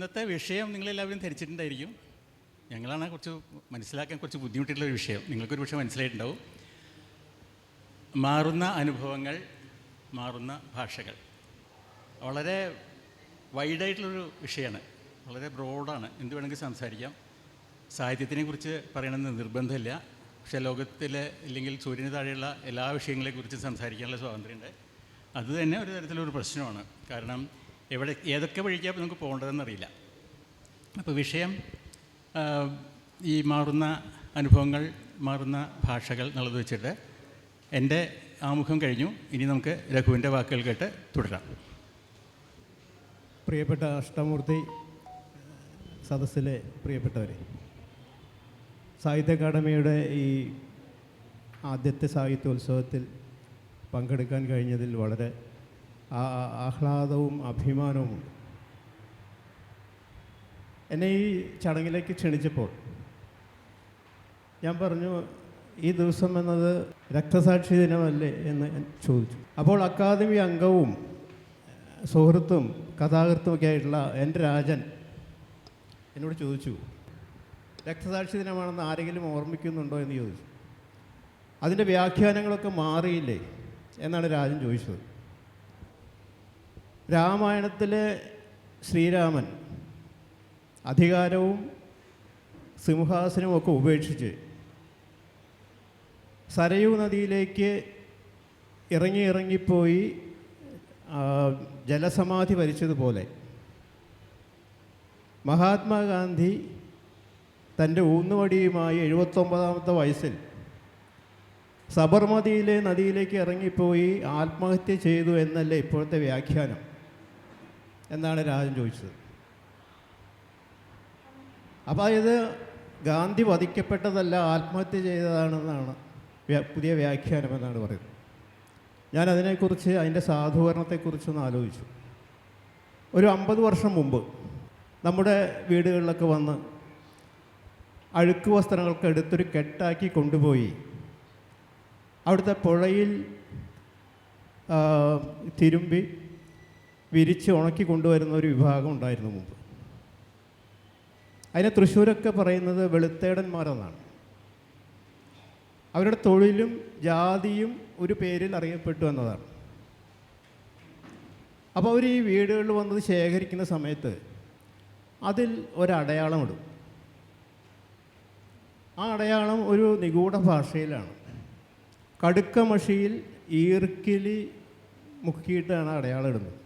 ഇന്നത്തെ വിഷയം നിങ്ങളെല്ലാവരും ധരിച്ചിട്ടുണ്ടായിരിക്കും. ഞങ്ങളാണ് കുറച്ച് മനസ്സിലാക്കാൻ കുറച്ച് ബുദ്ധിമുട്ടുള്ളൊരു വിഷയം. നിങ്ങൾക്കൊരു പക്ഷേ മനസ്സിലായിട്ടുണ്ടാവും. മാറുന്ന അനുഭവങ്ങൾ, മാറുന്ന ഭാഷകൾ. വളരെ വൈഡായിട്ടുള്ളൊരു വിഷയമാണ്, വളരെ ബ്രോഡാണ്. എന്ത് വേണമെങ്കിൽ സംസാരിക്കാം. സാഹിത്യത്തിനെ കുറിച്ച് പറയണമെന്ന് നിർബന്ധമില്ല. പക്ഷേ ലോകത്തിലെ ഇല്ലെങ്കിൽ സൂര്യന് താഴെയുള്ള എല്ലാ വിഷയങ്ങളെക്കുറിച്ച് സംസാരിക്കാനുള്ള സ്വാതന്ത്ര്യമുണ്ട്. അതുതന്നെ ഒരു തരത്തിലൊരു പ്രശ്നമാണ്. കാരണം ഏതൊക്കെ വഴിക്കാണ് നമുക്ക് പോകേണ്ടതെന്നറിയില്ല. അപ്പോൾ വിഷയം ഈ മാറുന്ന അനുഭവങ്ങൾ, മാറുന്ന ഭാഷകൾ എന്നുള്ളത് വെച്ചിട്ട് എൻ്റെ ആമുഖം കഴിഞ്ഞു. ഇനി നമുക്ക് രഘുവിൻ്റെ വാക്കുകൾ കേട്ട് തുടരാം. പ്രിയപ്പെട്ട അഷ്ടമൂർത്തി സദസ്സിലെ പ്രിയപ്പെട്ടവരെ, സാഹിത്യ അക്കാദമിയുടെ ഈ ആദ്യത്തെ സാഹിത്യോത്സവത്തിൽ പങ്കെടുക്കാൻ കഴിഞ്ഞതിൽ വളരെ ആഹ്ലാദവും അഭിമാനവുമുണ്ട്. എന്നെ ഈ ചടങ്ങിലേക്ക് ക്ഷണിച്ചപ്പോൾ ഞാൻ പറഞ്ഞു, ഈ ദിവസം എന്നത് രക്തസാക്ഷി ദിനമല്ലേ എന്ന് ചോദിച്ചു. അപ്പോൾ അക്കാദമി അംഗവും സുഹൃത്തും കഥാകൃത്തുമൊക്കെ ആയിട്ടുള്ള എൻ്റെ രാജൻ എന്നോട് ചോദിച്ചു, രക്തസാക്ഷി ദിനമാണെന്ന് ആരെങ്കിലും ഓർമ്മിക്കുന്നുണ്ടോ എന്ന് ചോദിച്ചു. അതിൻ്റെ വ്യാഖ്യാനങ്ങളൊക്കെ മാറിയില്ലേ എന്നാണ് രാജൻ ചോദിച്ചത്. രാമായണത്തിലെ ശ്രീരാമൻ അധികാരവും സിംഹാസനവും ഒക്കെ ഉപേക്ഷിച്ച് സരയൂ നദിയിലേക്ക് ഇറങ്ങിപ്പോയി ജലസമാധി വരിച്ചതുപോലെ മഹാത്മാഗാന്ധി തൻ്റെ ഊന്നുവടിയുമായി 79-ാമത്തെ വയസ്സിൽ സബർമതിയിലെ നദിയിലേക്ക് ഇറങ്ങിപ്പോയി ആത്മഹത്യ ചെയ്തു എന്നല്ലേ ഇപ്പോഴത്തെ വ്യാഖ്യാനം എന്നാണ് രാജൻ ചോദിച്ചത്. അപ്പോൾ ഇത് ഗാന്ധി വധിക്കപ്പെട്ടതല്ല, ആത്മഹത്യ ചെയ്തതാണെന്നാണ് പുതിയ വ്യാഖ്യാനം എന്നാണ് പറയുന്നത്. ഞാൻ അതിനെക്കുറിച്ച്, അതിൻ്റെ സാധൂകരണത്തെക്കുറിച്ചൊന്ന് ആലോചിച്ചു. ഒരു 50 വർഷം മുമ്പ് നമ്മുടെ വീടുകളിലൊക്കെ വന്ന് അഴുക്ക് വസ്ത്രങ്ങൾക്ക് എടുത്തൊരു കെട്ടാക്കി കൊണ്ടുപോയി അവിടുത്തെ പുഴയിൽ തിരുമ്പി വിരിച്ച് ഉണക്കി കൊണ്ടുവരുന്ന ഒരു വിഭാഗം ഉണ്ടായിരുന്നു മുമ്പ്. അതിനെ തൃശ്ശൂരൊക്കെ പറയുന്നത് വെളുത്തേടന്മാരെന്നാണ്. അവരുടെ തൊഴിലും ജാതിയും ഒരു പേരിൽ അറിയപ്പെട്ടു എന്നതാണ്. അപ്പോൾ അവർ ഈ വീടുകളിൽ വന്നത് ശേഖരിക്കുന്ന സമയത്ത് അതിൽ ഒരടയാളമിടും. ആ അടയാളം ഒരു നിഗൂഢ ഭാഷയിലാണ്. കടുക്ക മഷിയിൽ ഈർക്കിലി മുക്കിയിട്ടാണ് അടയാളം ഇടുന്നത്.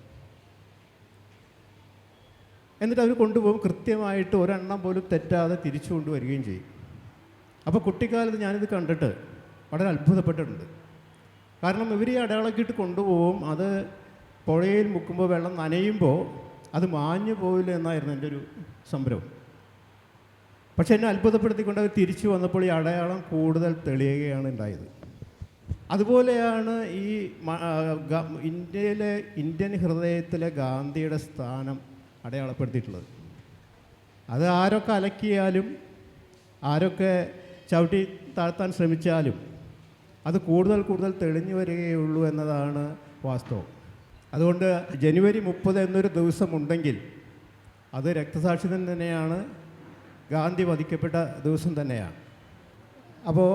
എന്നിട്ട് അവർ കൊണ്ടുപോകും. കൃത്യമായിട്ട് ഒരെണ്ണം പോലും തെറ്റാതെ തിരിച്ചു കൊണ്ടുവരികയും ചെയ്യും. അപ്പോൾ കുട്ടിക്കാലത്ത് ഞാനിത് കണ്ടിട്ട് വളരെ അത്ഭുതപ്പെട്ടിട്ടുണ്ട്. കാരണം ഇവർ ഈ അടയാളമൊക്കെ ഇട്ട് കൊണ്ടുപോകും. അത് പുഴയിൽ മുക്കുമ്പോൾ വെള്ളം നനയുമ്പോൾ അത് മാഞ്ഞു പോവില്ല എന്നായിരുന്നു എൻ്റെ ഒരു സംരംഭം. പക്ഷെ എന്നെ അത്ഭുതപ്പെടുത്തിക്കൊണ്ട് അവർ തിരിച്ചു വന്നപ്പോൾ ഈ അടയാളം കൂടുതൽ തെളിയുകയാണ് ഉണ്ടായത്. അതുപോലെയാണ് ഈ ഇന്ത്യൻ ഹൃദയത്തിലെ ഗാന്ധിയുടെ സ്ഥാനം അടയാളപ്പെടുത്തിയിട്ടുള്ളത്. അത് ആരൊക്കെ അലക്കിയാലും ആരൊക്കെ ചവിട്ടി താഴ്ത്താൻ ശ്രമിച്ചാലും അത് കൂടുതൽ തെളിഞ്ഞു വരികയുള്ളൂ എന്നതാണ് വാസ്തവം. അതുകൊണ്ട് ജനുവരി 30 എന്നൊരു ദിവസമുണ്ടെങ്കിൽ അത് രക്തസാക്ഷി ദിനം തന്നെയാണ്, ഗാന്ധി വധിക്കപ്പെട്ട ദിവസം തന്നെയാണ്. അപ്പോൾ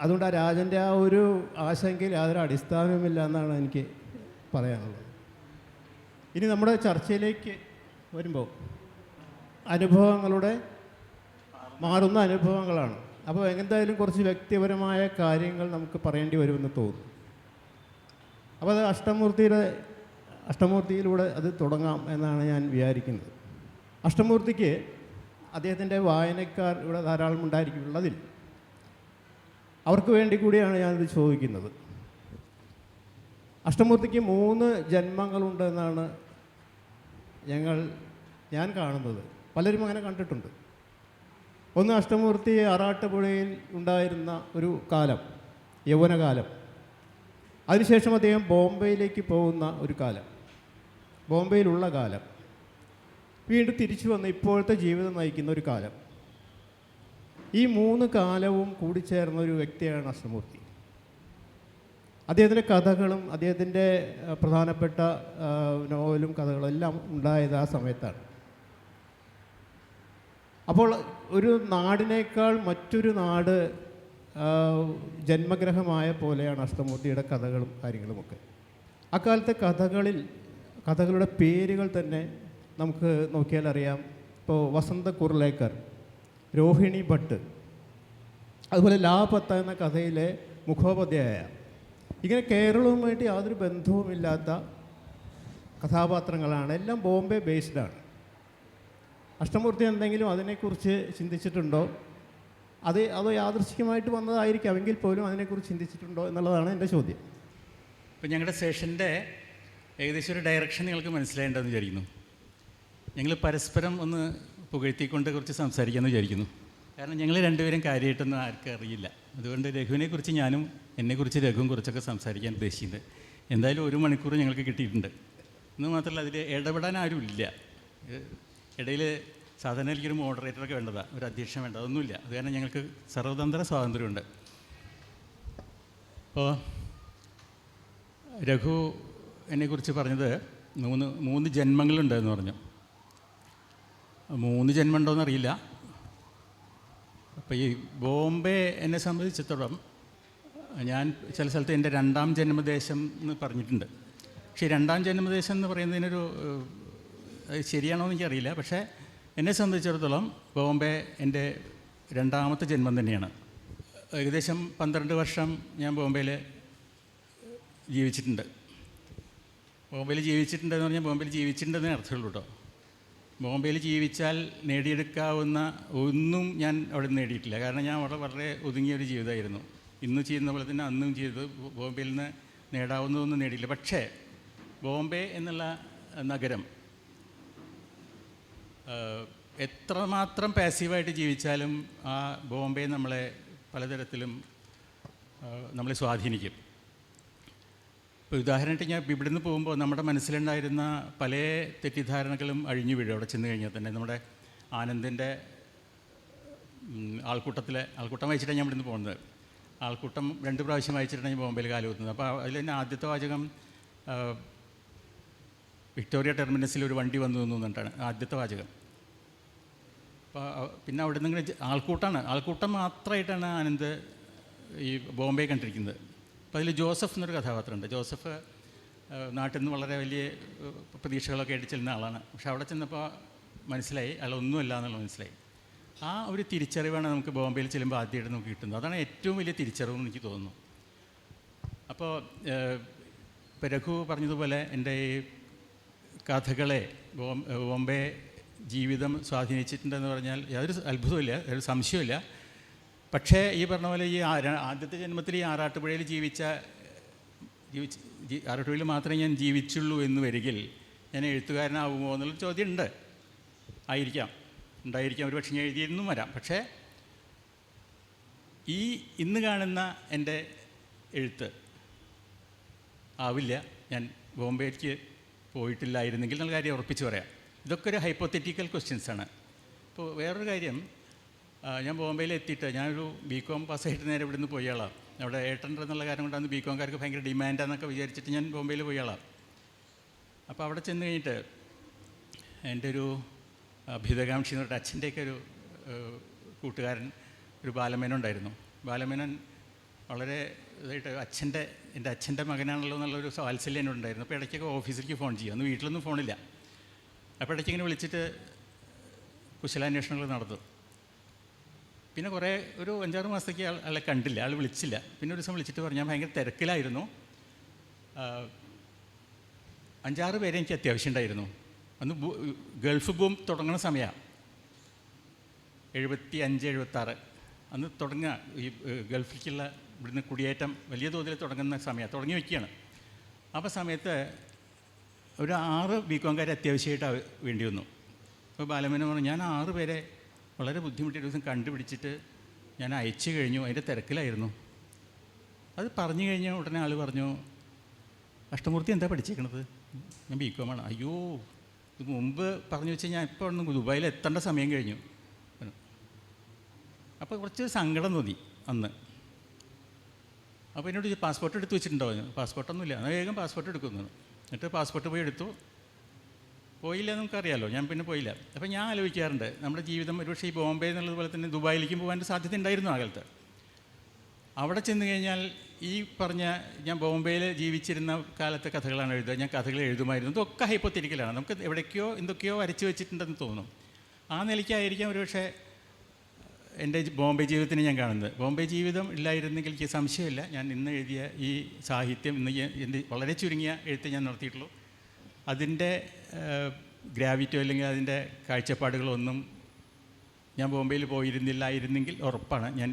അതുകൊണ്ട് ആ രാജൻ്റെ ആ ഒരു ആശങ്കയിൽ യാതൊരു അടിസ്ഥാനവുമില്ല എന്നാണ് എനിക്ക് പറയാനുള്ളത്. ഇനി നമ്മുടെ ചർച്ചയിലേക്ക് വരുമ്പോൾ അനുഭവങ്ങളുടെ മാറുന്ന അനുഭവങ്ങളാണ്. അപ്പോൾ എന്തായാലും കുറച്ച് വ്യക്തിപരമായ കാര്യങ്ങൾ നമുക്ക് പറയേണ്ടി വരുമെന്ന് തോന്നുന്നു. അപ്പോൾ അത് അഷ്ടമൂർത്തിയിലൂടെ അത് തുടങ്ങാം എന്നാണ് ഞാൻ വിചാരിക്കുന്നത്. അഷ്ടമൂർത്തിക്ക് അദ്ദേഹത്തിൻ്റെ വായനക്കാർ ഇവിടെ ധാരാളം ഉണ്ടായിരിക്കുള്ളതിൽ അവർക്ക് വേണ്ടി കൂടിയാണ് ഞാനിത് ചോദിക്കുന്നത്. അഷ്ടമൂർത്തിക്ക് 3 ജന്മങ്ങളുണ്ടെന്നാണ് ഞാൻ കാണുന്നത്. പലരും അങ്ങനെ കണ്ടിട്ടുണ്ട്. ഒന്ന്, അഷ്ടമൂർത്തി ആറാട്ടുപുഴയിൽ ഉണ്ടായിരുന്ന ഒരു കാലം, യൗവനകാലം. അതിനുശേഷം അദ്ദേഹം ബോംബെയിലേക്ക് പോകുന്ന ഒരു കാലം, ബോംബെയിലുള്ള കാലം. വീണ്ടും തിരിച്ചു വന്ന് ഇപ്പോഴത്തെ ജീവിതം നയിക്കുന്ന ഒരു കാലം. ഈ 3 കാലവും കൂടിച്ചേർന്ന ഒരു വ്യക്തിയാണ് അഷ്ടമൂർത്തി. അദ്ദേഹത്തിൻ്റെ കഥകളും അദ്ദേഹത്തിൻ്റെ പ്രധാനപ്പെട്ട നോവലും കഥകളും എല്ലാം ഉണ്ടായത് ആ സമയത്താണ്. അപ്പോൾ ഒരു നാടിനേക്കാൾ മറ്റൊരു നാട് ആ, ജന്മഗ്രഹമായ പോലെയാണ് അഷ്ടമൂർത്തിയുടെ കഥകളും കാര്യങ്ങളുമൊക്കെ. അക്കാലത്തെ കഥകളുടെ പേരുകൾ തന്നെ നമുക്ക് നോക്കിയാൽ അറിയാം. ഇപ്പോൾ വസന്ത കുർലേക്കർ, രോഹിണി ഭട്ട്, അതുപോലെ ലാപത്ത എന്ന കഥയിലെ മുഖോപാധ്യായ, ഇങ്ങനെ കേരളവുമായിട്ട് യാതൊരു ബന്ധവുമില്ലാത്ത കഥാപാത്രങ്ങളാണ്. എല്ലാം ബോംബെ ബേസ്ഡാണ്. അഷ്ടമൂർത്തി എന്തെങ്കിലും അതിനെക്കുറിച്ച് ചിന്തിച്ചിട്ടുണ്ടോ? അതോ യാദൃശ്ചികമായിട്ട് വന്നതായിരിക്കാം, എങ്കിൽ പോലും അതിനെക്കുറിച്ച് ചിന്തിച്ചിട്ടുണ്ടോ എന്നുള്ളതാണ് എൻ്റെ ചോദ്യം. ഇപ്പം ഞങ്ങളുടെ സെഷൻ്റെ ഏകദേശം ഒരു ഡയറക്ഷൻ നിങ്ങൾക്ക് മനസ്സിലായിട്ടുണ്ടെന്ന് വിചാരിക്കുന്നു. ഞങ്ങൾ പരസ്പരം ഒന്ന് പുകഴ്ത്തിക്കൊണ്ട് കുറച്ച് സംസാരിക്കാമെന്ന് വിചാരിക്കുന്നു. കാരണം ഞങ്ങൾ രണ്ടുപേരും കാര്യമായിട്ടൊന്നും ആർക്കും അറിയില്ല. അതുകൊണ്ട് രഘുവിനെക്കുറിച്ച് ഞാനും എന്നെക്കുറിച്ച് രഘുവും കുറച്ചൊക്കെ സംസാരിക്കാൻ ഉദ്ദേശിക്കുന്നത്. എന്തായാലും 1 മണിക്കൂർ ഞങ്ങൾക്ക് കിട്ടിയിട്ടുണ്ട്. എന്ന് മാത്രമല്ല അതിൽ ഇടപെടാൻ ആരും ഇല്ല. ഇടയിൽ സാധാരണ എനിക്കൊരു മോഡറേറ്ററൊക്കെ വേണ്ടതാണ്, ഒരു അധ്യക്ഷൻ വേണ്ട, അതൊന്നുമില്ല. അത് കാരണം ഞങ്ങൾക്ക് സർവതന്ത്ര സ്വാതന്ത്ര്യമുണ്ട്. അപ്പോൾ രഘു എന്നെക്കുറിച്ച് പറഞ്ഞത് 3 ജന്മങ്ങളുണ്ടെന്ന് പറഞ്ഞു. 3 ജന്മം ഉണ്ടോയെന്നറിയില്ല. അപ്പോൾ ഈ ബോംബെ എന്നെ സംബന്ധിച്ചിടത്തോളം ഞാൻ ചില സ്ഥലത്ത് എൻ്റെ 2ാം ജന്മദേശം എന്ന് പറഞ്ഞിട്ടുണ്ട്. പക്ഷേ 2ാം ജന്മദേശം എന്ന് പറയുന്നതിനൊരു ശരിയാണോ എന്ന് എനിക്കറിയില്ല. പക്ഷേ എന്നെ സംബന്ധിച്ചിടത്തോളം ബോംബെ എൻ്റെ 2ാമത്തെ ജന്മം തന്നെയാണ്. ഏകദേശം 12 വർഷം ഞാൻ ബോംബെയിൽ ജീവിച്ചിട്ടുണ്ട്. ബോംബെയിൽ ജീവിച്ചിട്ടുണ്ടെന്ന് പറഞ്ഞാൽ ബോംബെയിൽ ജീവിച്ചിട്ടുണ്ടെന്നേ അർത്ഥമുള്ളൂ കേട്ടോ. ബോംബെയിൽ ജീവിച്ചാൽ നേടിയെടുക്കാവുന്ന ഒന്നും ഞാൻ അവിടെ നിന്ന് നേടിയിട്ടില്ല. കാരണം ഞാൻ അവിടെ വളരെ ഒതുങ്ങിയൊരു ജീവിതമായിരുന്നു. ഇന്ന് ചെയ്യുന്ന പോലെ തന്നെ അന്നും ചെയ്തത്. ബോംബെയിൽ നിന്ന് നേടാവുന്നതൊന്നും നേടിയില്ല. പക്ഷേ ബോംബെ എന്നുള്ള നഗരം എത്രമാത്രം പാസീവായിട്ട് ജീവിച്ചാലും ആ ബോംബെ നമ്മളെ പലതരത്തിലും നമ്മളെ സ്വാധീനിക്കും. ഇപ്പോൾ ഉദാഹരണമായിട്ട് ഞാൻ ഇവിടെ നിന്ന് പോകുമ്പോൾ നമ്മുടെ മനസ്സിലുണ്ടായിരുന്ന പല തെറ്റിദ്ധാരണകളും അഴിഞ്ഞു വീഴും. അവിടെ ചെന്ന് കഴിഞ്ഞാൽ തന്നെ നമ്മുടെ ആനന്ദിൻ്റെ ആൾക്കൂട്ടം വായിച്ചിട്ടാണ് ഞാൻ ഇവിടെ നിന്ന് പോകുന്നത്. ആൾക്കൂട്ടം 2 പ്രാവശ്യം വായിച്ചിട്ടാണ് ഞാൻ ബോംബെയിൽ കാലുകുത്തുന്നത്. അപ്പോൾ അതിൽ തന്നെ ആദ്യത്തെ വാചകം വിക്ടോറിയ ടെർമിനസിൽ ഒരു വണ്ടി വന്നു എന്നിട്ടാണ് ആദ്യത്തെ വാചകം. അപ്പോൾ പിന്നെ അവിടെ നിന്ന് ഇങ്ങനെ ആൾക്കൂട്ടം മാത്രമായിട്ടാണ് ആനന്ദ് ഈ ബോംബെ കണ്ടിരിക്കുന്നത്. അപ്പോൾ അതിൽ ജോസഫ് എന്നൊരു കഥാപാത്രമുണ്ട്. ജോസഫ് നാട്ടിൽ നിന്ന് വളരെ വലിയ പ്രതീക്ഷകളൊക്കെ ആയിട്ട് ചെല്ലുന്ന ആളാണ്. പക്ഷെ അവിടെ ചെന്നപ്പോൾ മനസ്സിലായി അയാളൊന്നുമല്ല എന്നുള്ളത് മനസ്സിലായി. ആ ഒരു തിരിച്ചറിവാണ് നമുക്ക് ബോംബെയിൽ ചെല്ലുമ്പോൾ ആദ്യമായിട്ട് നമുക്ക് കിട്ടുന്നത്. അതാണ് ഏറ്റവും വലിയ തിരിച്ചറിവെന്ന് എനിക്ക് തോന്നുന്നു. അപ്പോൾ ഇപ്പോൾ രഘു പറഞ്ഞതുപോലെ എൻ്റെ ഈ കഥകളെ ബോംബെ ജീവിതം സ്വാധീനിച്ചിട്ടുണ്ടെന്ന് പറഞ്ഞാൽ യാതൊരു അത്ഭുതമില്ല, ഒരു സംശയമില്ല. പക്ഷേ ഈ പറഞ്ഞ പോലെ ഈ ആദ്യത്തെ ജന്മത്തിൽ ഈ ആറാട്ടുപുഴയിൽ ആറാട്ടുപുഴയിൽ മാത്രമേ ഞാൻ ജീവിച്ചുള്ളൂ എന്ന് വരികിൽ ഞാൻ എഴുത്തുകാരനാവുമോ എന്നുള്ളൊരു ചോദ്യം ഉണ്ട്. ഉണ്ടായിരിക്കാം, ഒരു പക്ഷേ ഞാൻ എഴുതിയെന്നും വരാം. പക്ഷേ ഈ ഇന്ന് കാണുന്ന എൻ്റെ എഴുത്ത് ആവില്ല ഞാൻ ബോംബെക്ക് പോയിട്ടില്ലായിരുന്നെങ്കിൽ എന്നുള്ള കാര്യം ഉറപ്പിച്ച് പറയാം. ഇതൊക്കെ ഒരു ഹൈപ്പോത്തറ്റിക്കൽ ക്വസ്റ്റ്യൻസാണ്. ഇപ്പോൾ വേറൊരു കാര്യം, ഞാൻ ബോംബെയിൽ എത്തിയിട്ട് ഞാനൊരു BCom പാസ്സായിട്ട് നേരെ ഇവിടെ നിന്ന് പോയ ആളാണ്. അവിടെ ഏട്ടൻ്റെ എന്നുള്ള കാര്യം കൊണ്ടാണ് BComകാർക്ക് ഭയങ്കര ഡിമാൻഡാന്നൊക്കെ വിചാരിച്ചിട്ട് ഞാൻ ബോംബെയിൽ പോയ ആളാണ്. അപ്പോൾ അവിടെ ചെന്ന് കഴിഞ്ഞിട്ട് എൻ്റെ ഒരു അഭ്യുതകാംക്ഷി എന്ന് പറഞ്ഞിട്ട് അച്ഛൻ്റെയൊക്കെ ഒരു കൂട്ടുകാരൻ ഒരു ബാലമേനുണ്ടായിരുന്നു. ബാലമേനൻ വളരെ ഇതായിട്ട് എൻ്റെ അച്ഛൻ്റെ മകനാണല്ലോ എന്നുള്ളൊരു വാത്സല്യം എന്നോടുണ്ടായിരുന്നു. അപ്പോൾ ഇടയ്ക്കൊക്കെ ഓഫീസിലേക്ക് ഫോൺ ചെയ്യും. അന്ന് വീട്ടിലൊന്നും ഫോണില്ല. അപ്പോൾ ഇടയ്ക്ക് ഇങ്ങനെ വിളിച്ചിട്ട് കുശലാന്വേഷണങ്ങൾ നടത്തും. പിന്നെ ഒരു 5-6 മാസത്തേക്ക് ആളെ കണ്ടില്ല, ആൾ വിളിച്ചില്ല. പിന്നെ ഒരു ദിവസം വിളിച്ചിട്ട് പറഞ്ഞു, ഞാൻ ഭയങ്കര തിരക്കിലായിരുന്നു, 5-6 പേരെ എനിക്ക് അത്യാവശ്യം ഉണ്ടായിരുന്നു. അന്ന് ഗൾഫ് ബൂം തുടങ്ങുന്ന സമയമാണ്, 75-76 അന്ന് തുടങ്ങുക. ഈ ഗൾഫിലേക്കുള്ള ഇവിടുന്ന് കുടിയേറ്റം വലിയ തോതിൽ തുടങ്ങുന്ന സമയമാണ്, തുടങ്ങി വയ്ക്കുകയാണ്. അപ്പോൾ സമയത്ത് ഒരു 6 BComകാരെ അത്യാവശ്യമായിട്ട് വേണ്ടി വന്നു. അപ്പോൾ ബാലമേനൻ പറഞ്ഞു, ഞാൻ 6 പേരെ വളരെ ബുദ്ധിമുട്ടിയ ദിവസം കണ്ടുപിടിച്ചിട്ട് ഞാൻ അയച്ചു കഴിഞ്ഞു, അതിൻ്റെ തിരക്കിലായിരുന്നു. അത് പറഞ്ഞു കഴിഞ്ഞാൽ ഉടനെ ആൾ പറഞ്ഞു, അഷ്ടമൂർത്തി എന്താ പഠിച്ചേക്കണത്? ഞാൻ BCom. അയ്യോ, ഇത് മുമ്പ് പറഞ്ഞു വെച്ചാൽ ഞാൻ ഇപ്പോൾ ഒന്ന് ദുബായിൽ എത്തേണ്ട സമയം കഴിഞ്ഞു. അപ്പോൾ കുറച്ച് സങ്കടം തോന്നി അന്ന്. അപ്പോൾ എന്നോട് പാസ്പോർട്ട് എടുത്ത് വെച്ചിട്ടുണ്ടോ? പാസ്പോർട്ടൊന്നുമില്ല. എന്നാൽ വേഗം പാസ്പോർട്ട് എടുക്കുന്നു. എന്നിട്ട് പാസ്പോർട്ട് പോയി എടുത്തു. പോയില്ല നമുക്കറിയാമല്ലോ, ഞാൻ പിന്നെ പോയില്ല. അപ്പോൾ ഞാൻ ആലോചിക്കാറുണ്ട്, നമ്മുടെ ജീവിതം ഒരുപക്ഷെ ഈ ബോംബെ എന്നുള്ളതുപോലെ തന്നെ ദുബായിലേക്കും പോകാൻ സാധ്യത ഉണ്ടായിരുന്നു ആ കാലത്ത്. അവിടെ ചെന്ന് കഴിഞ്ഞാൽ ഈ പറഞ്ഞ ഞാൻ ബോംബെയിൽ ജീവിച്ചിരുന്ന കാലത്തെ കഥകളാണ് എഴുതുക, ഞാൻ കഥകൾ എഴുതുമായിരുന്നു. ഇതൊക്കെ ഹൈപ്പോത്തറ്റിക്കലാണ്, നമുക്ക് എവിടേക്കോ എന്തൊക്കെയോ വരച്ച് വെച്ചിട്ടുണ്ടെന്ന് തോന്നും. ആ നിലയ്ക്കായിരിക്കാം ഒരുപക്ഷെ എൻ്റെ ബോംബെ ജീവിതത്തിന് ഞാൻ കാണുന്നത്. ബോംബെ ജീവിതം ഇല്ലായിരുന്നെങ്കിൽ എനിക്ക് സംശയമില്ല ഞാൻ ഇന്ന് എഴുതിയ ഈ സാഹിത്യം, ഇന്ന് എൻ്റെ വളരെ ചുരുങ്ങിയ എഴുത്ത് ഞാൻ നടത്തിയിട്ടുള്ളൂ, അതിൻ്റെ ഗ്രാവിറ്റോ അല്ലെങ്കിൽ അതിൻ്റെ കാഴ്ചപ്പാടുകളൊന്നും ഞാൻ ബോംബെയിൽ പോയിരുന്നില്ലായിരുന്നെങ്കിൽ ഉറപ്പാണ് ഞാൻ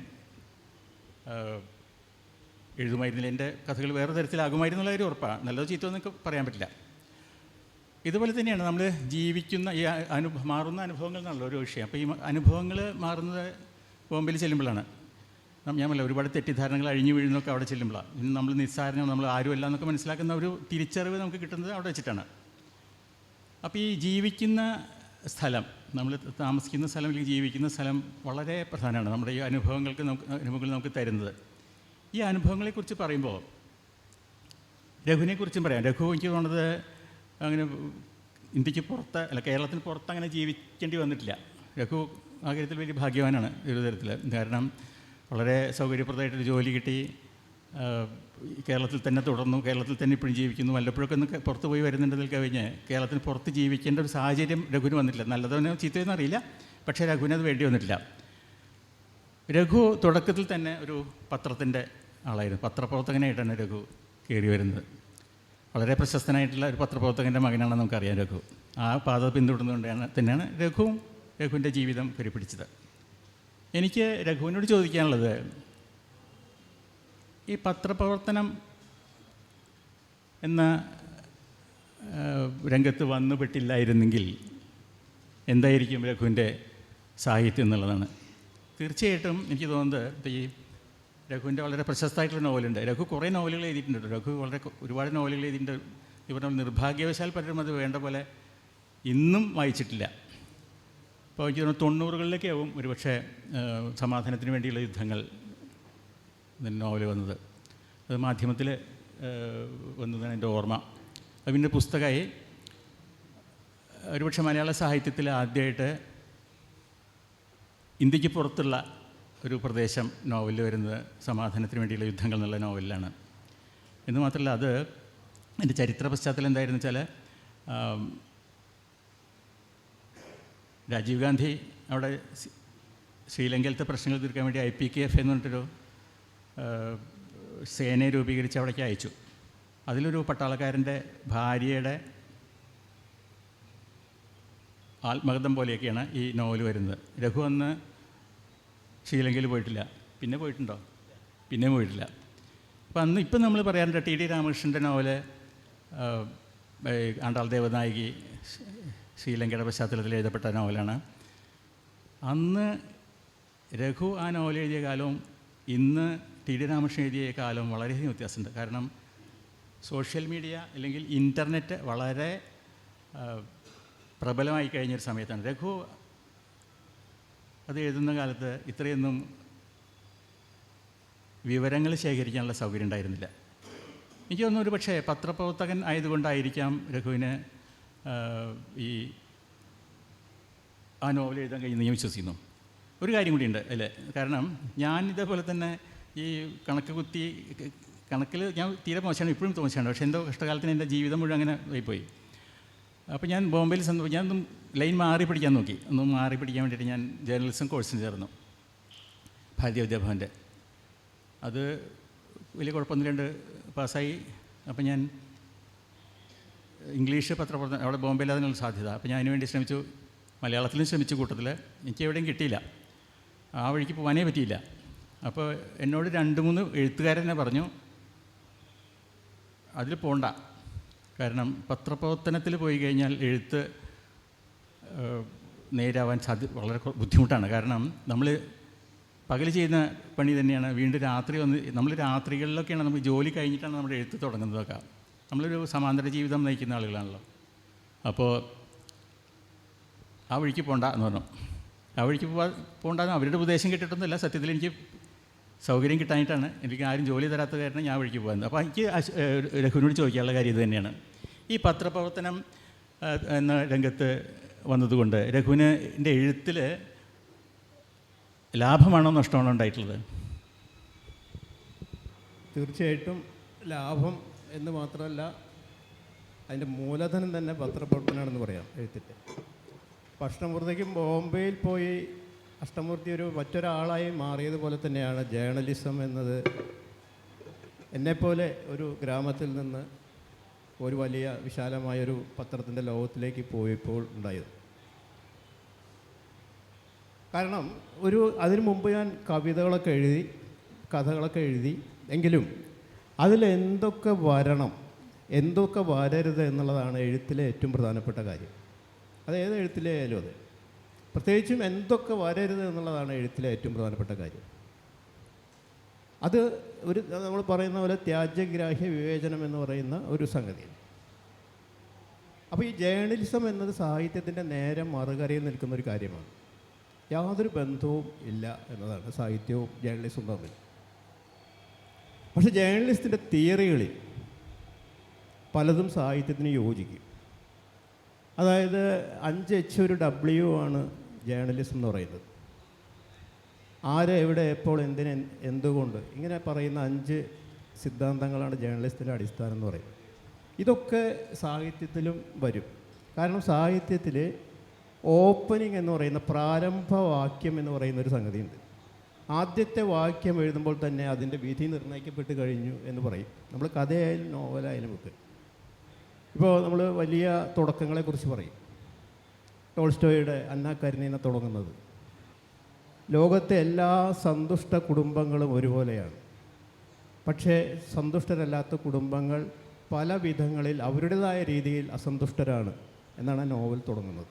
എഴുതുമായിരുന്നില്ല. എൻ്റെ കഥകൾ വേറെ തരത്തിലാകുമായിരുന്നുള്ള ഒരു ഉറപ്പാണ്. നല്ലതോ ചീത്തോ എന്നൊക്കെ പറയാൻ പറ്റില്ല. ഇതുപോലെ തന്നെയാണ് നമ്മൾ ജീവിക്കുന്ന ഈ മാറുന്ന അനുഭവങ്ങൾ എന്നുള്ള ഒരു വിഷയം. അപ്പോൾ ഈ അനുഭവങ്ങൾ മാറുന്നത് ബോംബെയിൽ ചെല്ലുമ്പോഴാണ്. ഞാൻ പറയില്ല, ഒരുപാട് തെറ്റിദ്ധാരണകൾ അഴിഞ്ഞു വീഴുന്നൊക്കെ അവിടെ ചെല്ലുമ്പോഴാണ്. ഇന്ന് നമ്മൾ നിസ്സാരണം, നമ്മൾ ആരുമല്ല എന്നൊക്കെ മനസ്സിലാക്കുന്ന ഒരു തിരിച്ചറിവ് നമുക്ക് കിട്ടുന്നത് അവിടെ വെച്ചിട്ടാണ്. അപ്പോൾ ഈ ജീവിക്കുന്ന സ്ഥലം, നമ്മൾ താമസിക്കുന്ന സ്ഥലം അല്ലെങ്കിൽ ജീവിക്കുന്ന സ്ഥലം വളരെ പ്രധാനമാണ് നമ്മുടെ ഈ അനുഭവങ്ങൾ നമുക്ക് തരുന്നത്. ഈ അനുഭവങ്ങളെക്കുറിച്ച് പറയുമ്പോൾ രഘുവിനെക്കുറിച്ചും പറയാം. രഘു എനിക്ക് തോന്നുന്നത് അങ്ങനെ ഇന്ത്യക്ക് പുറത്ത് അല്ല കേരളത്തിന് പുറത്ത് അങ്ങനെ ജീവിക്കേണ്ടി വന്നിട്ടില്ല. രഘു ആ കാര്യത്തിൽ വലിയ ഭാഗ്യവാനാണ് ഒരു തരത്തിൽ. കാരണം വളരെ സൗകര്യപ്രദമായിട്ടൊരു ജോലി കിട്ടി, കേരളത്തിൽ തന്നെ തുടർന്നു, കേരളത്തിൽ തന്നെ ഇപ്പോഴും ജീവിക്കുന്നു. വല്ലപ്പോഴൊക്കെ ഒന്ന് പുറത്ത് പോയി വരുന്നുണ്ടതിൽ കവിഞ്ഞ് കേരളത്തിന് പുറത്ത് ജീവിക്കേണ്ട ഒരു സാഹചര്യം രഘുവിന് വന്നിട്ടില്ല. നല്ലതോ ചീത്തയെന്ന് അറിയില്ല, പക്ഷേ രഘുവിന് അത് വേണ്ടി വന്നിട്ടില്ല. രഘു തുടക്കത്തിൽ തന്നെ ഒരു പത്രത്തിൻ്റെ ആളായിരുന്നു. പത്രപ്രവർത്തകനായിട്ടാണ് രഘു കയറി വരുന്നത്. വളരെ പ്രശസ്തനായിട്ടുള്ള ഒരു പത്രപ്രവർത്തകൻ്റെ മകനാണെന്ന് നമുക്കറിയാം രഘു. ആ പാത പിന്തുടർന്നുകൊണ്ടാണ് തന്നെയാണ് രഘുവിൻ്റെ ജീവിതം കരുപിടിച്ചത്. എനിക്ക് രഘുവിനോട് ചോദിക്കാനുള്ളത്, ഈ പത്രപ്രവർത്തനം എന്ന രംഗത്ത് വന്നുപെട്ടില്ലായിരുന്നെങ്കിൽ എന്തായിരിക്കും രഘുവിൻ്റെ സാഹിത്യം എന്നുള്ളതാണ്. തീർച്ചയായിട്ടും എനിക്ക് തോന്നുന്നത് ഈ രഘുവിൻ്റെ വളരെ പ്രശസ്തമായിട്ടുള്ള നോവലുണ്ട്. രഘു കുറേ നോവലുകൾ എഴുതിയിട്ടുണ്ട്. രഘു ഒരുപാട് നോവലുകൾ എഴുതിയിട്ടുണ്ട്. ഇവരുടെ നിർഭാഗ്യവശാൽ പലരും അത് വേണ്ട പോലെ ഇന്നും വായിച്ചിട്ടില്ല. അപ്പോൾ എനിക്ക് തോന്നുന്നു 90കളിലൊക്കെ ആവും ഒരുപക്ഷെ സമാധാനത്തിന് വേണ്ടിയുള്ള യുദ്ധങ്ങൾ നോവൽ വന്നത്. അത് മാധ്യമത്തിൽ വന്നതാണ് എൻ്റെ ഓർമ്മ. അത് പിന്നെ പുസ്തകമായി ഒരുപക്ഷെ മലയാള സാഹിത്യത്തിൽ ആദ്യമായിട്ട് ഇന്ത്യക്ക് പുറത്തുള്ള ഒരു പ്രദേശം നോവലിൽ വരുന്നത് സമാധാനത്തിന് വേണ്ടിയുള്ള യുദ്ധങ്ങൾ എന്നുള്ള നോവലിലാണ്. എന്ന് മാത്രമല്ല, അത് എൻ്റെ ചരിത്ര പശ്ചാത്തലം എന്തായിരുന്നു വെച്ചാൽ, രാജീവ് ഗാന്ധി അവിടെ ശ്രീലങ്കയിലത്തെ പ്രശ്നങ്ങൾ തീർക്കാൻ വേണ്ടി IPKF എന്ന് പറഞ്ഞിട്ടൊരു സേനയെ രൂപീകരിച്ച് അവിടേക്ക് അയച്ചു. അതിലൊരു പട്ടാളക്കാരൻ്റെ ഭാര്യയുടെ ആത്മകഥം പോലെയൊക്കെയാണ് ഈ നോവൽ വരുന്നത്. രഘു അന്ന് ശ്രീലങ്കയിൽ പോയിട്ടില്ല. പിന്നെ പോയിട്ടുണ്ടോ? പിന്നെ പോയിട്ടില്ല. അപ്പം ഇപ്പം നമ്മൾ പറയാറുണ്ട് TD രാമകൃഷ്ണൻ്റെ നോവല് ആണ്ടാൾ ദേവനായകി ശ്രീലങ്കയുടെ പശ്ചാത്തലത്തിൽ എഴുതപ്പെട്ട നോവലാണ്. അന്ന് രഘു ആ നോവൽ എഴുതിയ കാലവും ഇന്ന് TD രാമകൃഷ്ണൻ എഴുതിയ കാലവും വളരെയധികം വ്യത്യാസമുണ്ട്. കാരണം സോഷ്യൽ മീഡിയ അല്ലെങ്കിൽ ഇൻ്റർനെറ്റ് വളരെ പ്രബലമായി കഴിഞ്ഞൊരു സമയത്താണ്. രഘു അത് എഴുതുന്ന കാലത്ത് ഇത്രയൊന്നും വിവരങ്ങൾ ശേഖരിക്കാനുള്ള സൗകര്യം ഉണ്ടായിരുന്നില്ല. എനിക്ക് തോന്നുന്നു ഒരു പക്ഷേ പത്രപ്രവർത്തകൻ ആയതുകൊണ്ടായിരിക്കാം രഘുവിന് ഈ ആ നോവൽ എഴുതാൻ കഴിയുന്ന ഞാൻ വിശ്വസിക്കുന്നു. ഒരു കാര്യം കൂടിയുണ്ട് അല്ലേ, കാരണം ഞാൻ ഇതേപോലെ തന്നെ ഈ കണക്കിൽ ഞാൻ തീരെ മോശമാണ്, ഇപ്പോഴും മോശമാണ്. പക്ഷേ എന്തോ കഷ്ടകാലത്തിന് എൻ്റെ ജീവിതം മുഴുവൻ അങ്ങനെ ആയിപ്പോയി. അപ്പോൾ ഞാൻ ബോംബെയിൽ ഞാനൊന്നും ലൈൻ മാറി പഠിക്കാൻ നോക്കി. ഒന്നും മാറി പഠിക്കാൻ വേണ്ടിയിട്ട് ഞാൻ ജേർണലിസം കോഴ്സിന് ചേർന്നു ഭാരതീയ വിദ്യാഭവൻ്റെ. അത് വലിയ കുഴപ്പമൊന്നുമില്ലാണ്ട് പാസ്സായി. അപ്പോൾ ഞാൻ ഇംഗ്ലീഷ് പത്രപ്രവർത്തനം അവിടെ ബോംബെയിൽ അതിനുള്ള സാധ്യത. അപ്പോൾ ഞാൻ അതിനുവേണ്ടി ശ്രമിച്ചു, മലയാളത്തിലും ശ്രമിച്ചു. കൂട്ടത്തിൽ എനിക്ക് എവിടെയും കിട്ടിയില്ല, ആ വഴിക്ക് പോകാനേ പറ്റിയില്ല. അപ്പോൾ എന്നോട് 2-3 എഴുത്തുകാരെന്നെ പറഞ്ഞു അതിൽ പോകണ്ട, കാരണം പത്രപ്രവർത്തനത്തിൽ പോയി കഴിഞ്ഞാൽ എഴുത്ത് നേരാവാൻ വളരെ ബുദ്ധിമുട്ടാണ്. കാരണം നമ്മൾ പകൽ ചെയ്യുന്ന പണി തന്നെയാണ് വീണ്ടും രാത്രി നമ്മൾ രാത്രികളിലൊക്കെയാണ് നമ്മൾ ജോലി കഴിഞ്ഞിട്ടാണ് നമ്മുടെ എഴുത്ത് തുടങ്ങുന്നതൊക്കെ. നമ്മളൊരു സമാന്തര ജീവിതം നയിക്കുന്ന ആളുകളാണല്ലോ. അപ്പോൾ ആ വഴിക്ക് പോകണ്ട എന്ന് പറഞ്ഞു. ആ വഴിക്ക് പോകണ്ടെന്ന് അവരുടെ ഉപദേശം കേട്ടിട്ടൊന്നുമില്ല, സത്യത്തിൽ എനിക്ക് സൗകര്യം കിട്ടാനായിട്ടാണ്. എനിക്ക് ആരും ജോലി തരാത്ത കാരണം ഞാൻ വഴിക്ക് പോകുന്നത്. അപ്പോൾ എനിക്ക് രഘുവിനോട് ചോദിക്കാനുള്ള കാര്യം ഇത് തന്നെയാണ്. ഈ പത്രപ്രവർത്തനം എന്ന രംഗത്ത് വന്നതുകൊണ്ട് രഘുവിൻ്റെ എഴുത്തിൽ ലാഭമാണോ നഷ്ടമാണോ ഉണ്ടായിട്ടുള്ളത്? തീർച്ചയായിട്ടും ലാഭം എന്ന് മാത്രമല്ല, അതിൻ്റെ മൂലധനം തന്നെ പത്രപ്രവർത്തനമാണെന്ന് പറയാം എഴുത്തിൻ്റെ. അപ്പോൾ അഷ്ടമൂർത്തിക്കും ബോംബെയിൽ പോയി അഷ്ടമൂർത്തി ഒരു മറ്റൊരാളായി മാറിയതുപോലെ തന്നെയാണ് ജേർണലിസം എന്നത് എന്നെപ്പോലെ ഒരു ഗ്രാമത്തിൽ നിന്ന് ഒരു വലിയ വിശാലമായൊരു പത്രത്തിൻ്റെ ലോകത്തിലേക്ക് പോയപ്പോൾ ഉണ്ടായത്. കാരണം അതിനു മുമ്പ് ഞാൻ കവിതകളൊക്കെ എഴുതി, കഥകളൊക്കെ എഴുതി, എങ്കിലും അതിലെന്തൊക്കെ വരണം, എന്തൊക്കെ വരരുത് എന്നുള്ളതാണ് എഴുത്തിലെ ഏറ്റവും പ്രധാനപ്പെട്ട കാര്യം. അത് ഏത് എഴുത്തിലെ ആയാലും അതെ, പ്രത്യേകിച്ചും എന്തൊക്കെ വരരുത് എന്നുള്ളതാണ് എഴുത്തിലെ ഏറ്റവും പ്രധാനപ്പെട്ട കാര്യം. അത് നമ്മൾ പറയുന്ന പോലെ ത്യാജ്യഗ്രാഹ്യ വിവേചനം എന്ന് പറയുന്ന ഒരു സംഗതിയാണ്. അപ്പോൾ ഈ ജേർണലിസം എന്നത് സാഹിത്യത്തിൻ്റെ നേരെ മറുകരയിൽ നിൽക്കുന്ന ഒരു കാര്യമാണ്. യാതൊരു ബന്ധവും ഇല്ല എന്നതാണ് സാഹിത്യവും ജേർണലിസവും തമ്മിൽ. പക്ഷേ ജേർണലിസ്റ്റിൻ്റെ തിയറികളിൽ പലതും സാഹിത്യത്തിന് യോജിക്കും. അതായത് 5H ഒരു W ആണ് ജേർണലിസം എന്ന് പറയുന്നത്. ആര്, എവിടെ, എപ്പോൾ, എന്തിന്, എന്തുകൊണ്ട്, ഇങ്ങനെ പറയുന്ന 5 സിദ്ധാന്തങ്ങളാണ് ജേർണലിസ്റ്റിൻ്റെ അടിസ്ഥാനം എന്ന് പറയുന്നത്. ഇതൊക്കെ സാഹിത്യത്തിലും വരും. കാരണം സാഹിത്യത്തിൽ ഓപ്പനിങ് എന്ന് പറയുന്ന പ്രാരംഭവാക്യം എന്ന് പറയുന്ന ഒരു സംഗതിയുണ്ട്. ആദ്യത്തെ വാക്യം എഴുതുമ്പോൾ തന്നെ അതിൻ്റെ വിധി നിർണ്ണയിക്കപ്പെട്ട് കഴിഞ്ഞു എന്ന് പറയും. നമ്മൾ കഥയായാലും നോവലായാലും ഒക്കെ. ഇപ്പോൾ നമ്മൾ വലിയ തുടക്കങ്ങളെക്കുറിച്ച് പറയും. ടോൾസ്റ്റോയുടെ അന്നാ കരീനീന തുടങ്ങുന്നത്, ലോകത്തെ എല്ലാ സന്തുഷ്ട കുടുംബങ്ങളും ഒരുപോലെയാണ്, പക്ഷേ സന്തുഷ്ടരല്ലാത്ത കുടുംബങ്ങൾ പല വിധങ്ങളിൽ അവരുടേതായ രീതിയിൽ അസന്തുഷ്ടരാണ് എന്നാണ് ആ നോവൽ തുടങ്ങുന്നത്.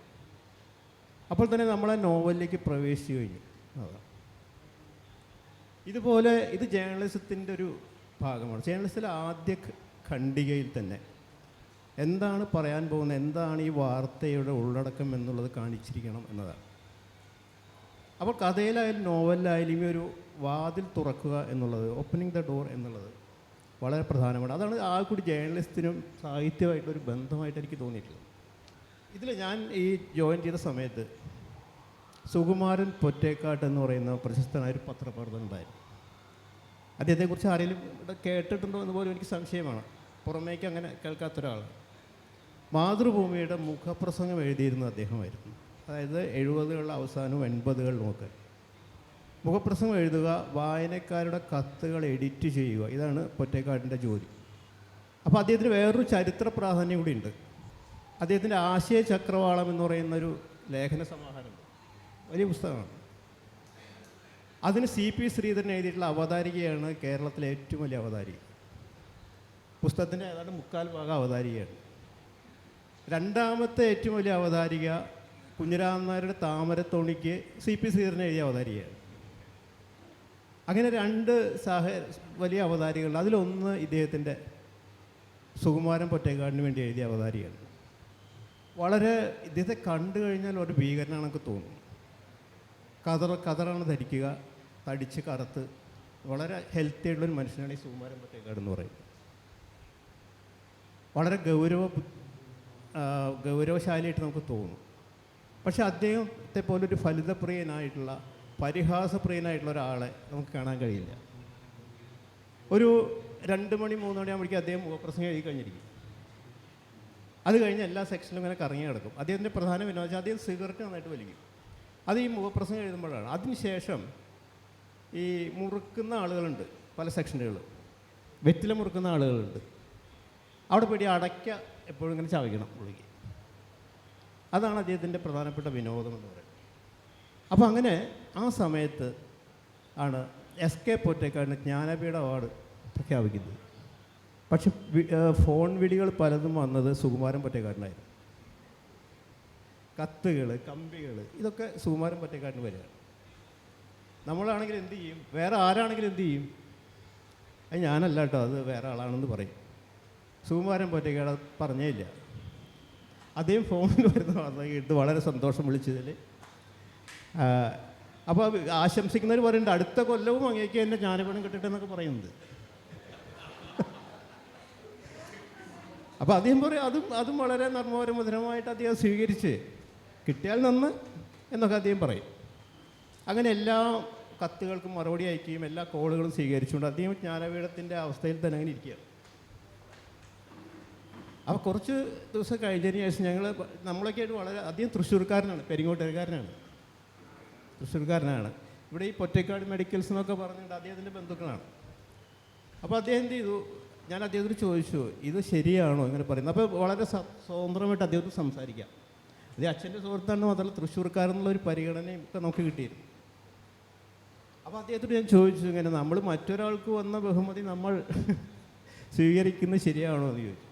അപ്പോൾ തന്നെ നമ്മൾ ആ നോവലിലേക്ക് പ്രവേശിച്ചു കഴിഞ്ഞു. അതാണ് ഇതുപോലെ ഇത് ജേർണലിസത്തിൻ്റെ ഒരു ഭാഗമാണ്. ജേർണലിസത്തിലെ ആദ്യ ഖണ്ഡികയിൽ തന്നെ എന്താണ് പറയാൻ പോകുന്നത്, എന്താണ് ഈ വാർത്തയുടെ ഉള്ളടക്കം എന്നുള്ളത് കാണിച്ചിരിക്കണം എന്നതാണ്. അപ്പോൾ കഥയിലായാലും നോവലിലായാലും ഈ ഒരു വാതിൽ തുറക്കുക എന്നുള്ളത്, ഓപ്പണിംഗ് ദ ഡോർ എന്നുള്ളത് വളരെ പ്രധാനമാണ്. അതാണ് ആ കൂടി ജേർണലിസ്റ്റിനും സാഹിത്യമായിട്ടൊരു ബന്ധമായിട്ട് എനിക്ക് തോന്നിയിട്ടുള്ളത്. ഇതിൽ ഞാൻ ഈ ജോയിൻ ചെയ്ത സമയത്ത് സുകുമാരൻ പൊറ്റേക്കാട്ട് എന്ന് പറയുന്ന പ്രശസ്തനായൊരു പത്രപ്രവർത്തകൻ ഉണ്ടായിരുന്നു. അദ്ദേഹത്തെക്കുറിച്ച് ആരെങ്കിലും ഇവിടെ കേട്ടിട്ടുണ്ടോ എന്ന് പോലും എനിക്ക് സംശയമാണ്. പുറമേക്ക് അങ്ങനെ കേൾക്കാത്ത ഒരാൾ. മാതൃഭൂമിയുടെ മുഖപ്രസംഗം എഴുതിയിരുന്ന അദ്ദേഹമായിരുന്നു. അതായത് 70കളുടെ അവസാനവും 80കളിലുമൊക്കെ മുഖപ്രസംഗം എഴുതുക, വായനക്കാരുടെ കത്തുകൾ എഡിറ്റ് ചെയ്യുക, ഇതാണ് പൊറ്റേക്കാട്ടിൻ്റെ ജോലി. അപ്പോൾ അദ്ദേഹത്തിന് വേറൊരു ചരിത്ര പ്രാധാന്യം കൂടി ഉണ്ട്. അദ്ദേഹത്തിൻ്റെ ആശയ ചക്രവാളം എന്ന് പറയുന്നൊരു ലേഖന സമാഹാരമുണ്ട്, വലിയ പുസ്തകമാണ്. അതിന് CP ശ്രീധരൻ എഴുതിയിട്ടുള്ള അവതാരികയാണ് കേരളത്തിലെ ഏറ്റവും വലിയ അവതാരിക. പുസ്തകത്തിൻ്റെ ഏതാണ്ട് 3/4 ഭാഗം അവതാരികയാണ്. രണ്ടാമത്തെ ഏറ്റവും വലിയ അവതാരിക കുഞ്ഞിരാമൻ നായരുടെ താമരത്തോണിക്ക് CP ശ്രീധരൻ എഴുതിയ അവതാരികയാണ്. അങ്ങനെ 2 വലിയ അവതാരികളുണ്ട്. അതിലൊന്ന് ഇദ്ദേഹത്തിൻ്റെ സുകുമാരൻ പൊറ്റേക്കാടിന് വേണ്ടി എഴുതിയ അവതാരികയാണ്. വളരെ ഇദ്ദേഹത്തെ കണ്ടു കഴിഞ്ഞാൽ ഒരു ഭീകരനാണെന്നൊക്കെ തോന്നും. കതറാണ് ധരിക്കുക, തടിച്ച് കറുത്ത്, വളരെ ഹെൽത്തി ആയിട്ടുള്ളൊരു മനുഷ്യനാണ് ഈ സുകുമാരൻ പൊറ്റേക്കാട് എന്ന് പറയുന്നത്. വളരെ ഗൗരവശാലിയായിട്ട് നമുക്ക് തോന്നും. പക്ഷേ അദ്ദേഹത്തെ പോലൊരു ഫലിതപ്രിയനായിട്ടുള്ള, പരിഹാസപ്രിയനായിട്ടുള്ള ഒരാളെ നമുക്ക് കാണാൻ കഴിയില്ല. ഒരു 2 മണി 3 മണിയാകുമ്പോഴേക്കും അദ്ദേഹം മുഖപ്രസംഗം എഴുതി കഴിഞ്ഞിരിക്കും. അത് കഴിഞ്ഞ് എല്ലാ സെക്ഷനിലും ഇങ്ങനെ കറങ്ങി കിടക്കും. അദ്ദേഹത്തിൻ്റെ പ്രധാന വിനോദം വെച്ചാൽ അദ്ദേഹം സിഗരറ്റ് നന്നായിട്ട് വലിക്കും. അത് ഈ മുഖപ്രസംഗം എഴുതുമ്പോഴാണ്. അതിനുശേഷം ഈ മുറുക്കുന്ന ആളുകളുണ്ട്, പല സെക്ഷനുകൾ, വെറ്റില മുറുക്കുന്ന ആളുകളുണ്ട്. അവിടെ പോയി അടയ്ക്ക എപ്പോഴും ഇങ്ങനെ ചവയ്ക്കണം പുള്ളിക്ക്. അതാണ് അദ്ദേഹത്തിൻ്റെ പ്രധാനപ്പെട്ട വിനോദം എന്ന് പറയുന്നത്. അപ്പോൾ അങ്ങനെ ആ സമയത്ത് ആണ് SK പൊറ്റേക്കാടിന് ജ്ഞാനപീഠ അവാർഡ് പ്രഖ്യാപിക്കുന്നത്. പക്ഷെ ഫോൺ വിളികൾ പലതും വന്നത് സുകുമാരൻ പൊറ്റേക്കാടിനായിരുന്നു. കത്തുകൾ, കമ്പികൾ, ഇതൊക്കെ സുകുമാരൻ പൊറ്റേക്കാടിന് വരികയാണ്. നമ്മളാണെങ്കിൽ എന്ത് ചെയ്യും, വേറെ ആരാണെങ്കിലും എന്ത് ചെയ്യും, അത് ഞാനല്ല കേട്ടോ, അത് വേറെ ആളാണെന്ന് പറയും. സുകുമാരൻ പൊറ്റേക്കാട് പറഞ്ഞേ ഇല്ല. അദ്ദേഹം ഫോണിൽ വരുന്ന കേട്ട് വളരെ സന്തോഷം വിളിച്ചതിൽ. അപ്പോൾ ആശംസിക്കുന്നവർ പറയുന്നുണ്ട്, അടുത്ത കൊല്ലവും അങ്ങേക്ക് എൻ്റെ ജ്ഞാനപീഠം കിട്ടട്ടെ എന്നൊക്കെ പറയുന്നത്. അപ്പോൾ അദ്ദേഹം പറയും അതും വളരെ നർമ്മപരമധുരമായിട്ട് അദ്ദേഹം സ്വീകരിച്ച് കിട്ടിയാൽ നന്ന് എന്നൊക്കെ അദ്ദേഹം പറയും. അങ്ങനെ എല്ലാ കത്തുകൾക്കും മറുപടി അയക്കുകയും എല്ലാ കോളുകളും സ്വീകരിച്ചുകൊണ്ട് അദ്ദേഹം ജ്ഞാനപീഠത്തിൻ്റെ അവസ്ഥയിൽ തന്നെ അങ്ങനെ ഇരിക്കുകയാണ്. അപ്പോൾ കുറച്ച് ദിവസം കഴിഞ്ഞതിന് ശേഷം നമ്മളൊക്കെ ആയിട്ട് വളരെ അധികം തൃശ്ശൂർക്കാരനാണ്, തൃശ്ശൂർക്കാരനാണ്. ഇവിടെ ഈ പൊറ്റേക്കാട് മെഡിക്കൽസ് എന്നൊക്കെ പറഞ്ഞിട്ട് അദ്ദേഹത്തിൻ്റെ ബന്ധുക്കളാണ്. അപ്പോൾ അദ്ദേഹം എന്ത് ചെയ്തു, ഞാൻ അദ്ദേഹത്തോട് ചോദിച്ചു ഇത് ശരിയാണോ ഇങ്ങനെ പറയുന്നത്. അപ്പോൾ വളരെ സ്വതന്ത്രമായിട്ട് അദ്ദേഹത്തിന് സംസാരിക്കാം. അത് അച്ഛൻ്റെ സുഹൃത്താണെന്ന് മാത്രമല്ല തൃശ്ശൂർക്കാരെന്നുള്ളൊരു പരിഗണനയും ഒക്കെ നമുക്ക് കിട്ടിയിരുന്നു. അപ്പോൾ അദ്ദേഹത്തോട് ഞാൻ ചോദിച്ചു, ഇങ്ങനെ നമ്മൾ മറ്റൊരാൾക്ക് വന്ന ബഹുമതി നമ്മൾ സ്വീകരിക്കുന്നത് ശരിയാണോ എന്ന് ചോദിച്ചു.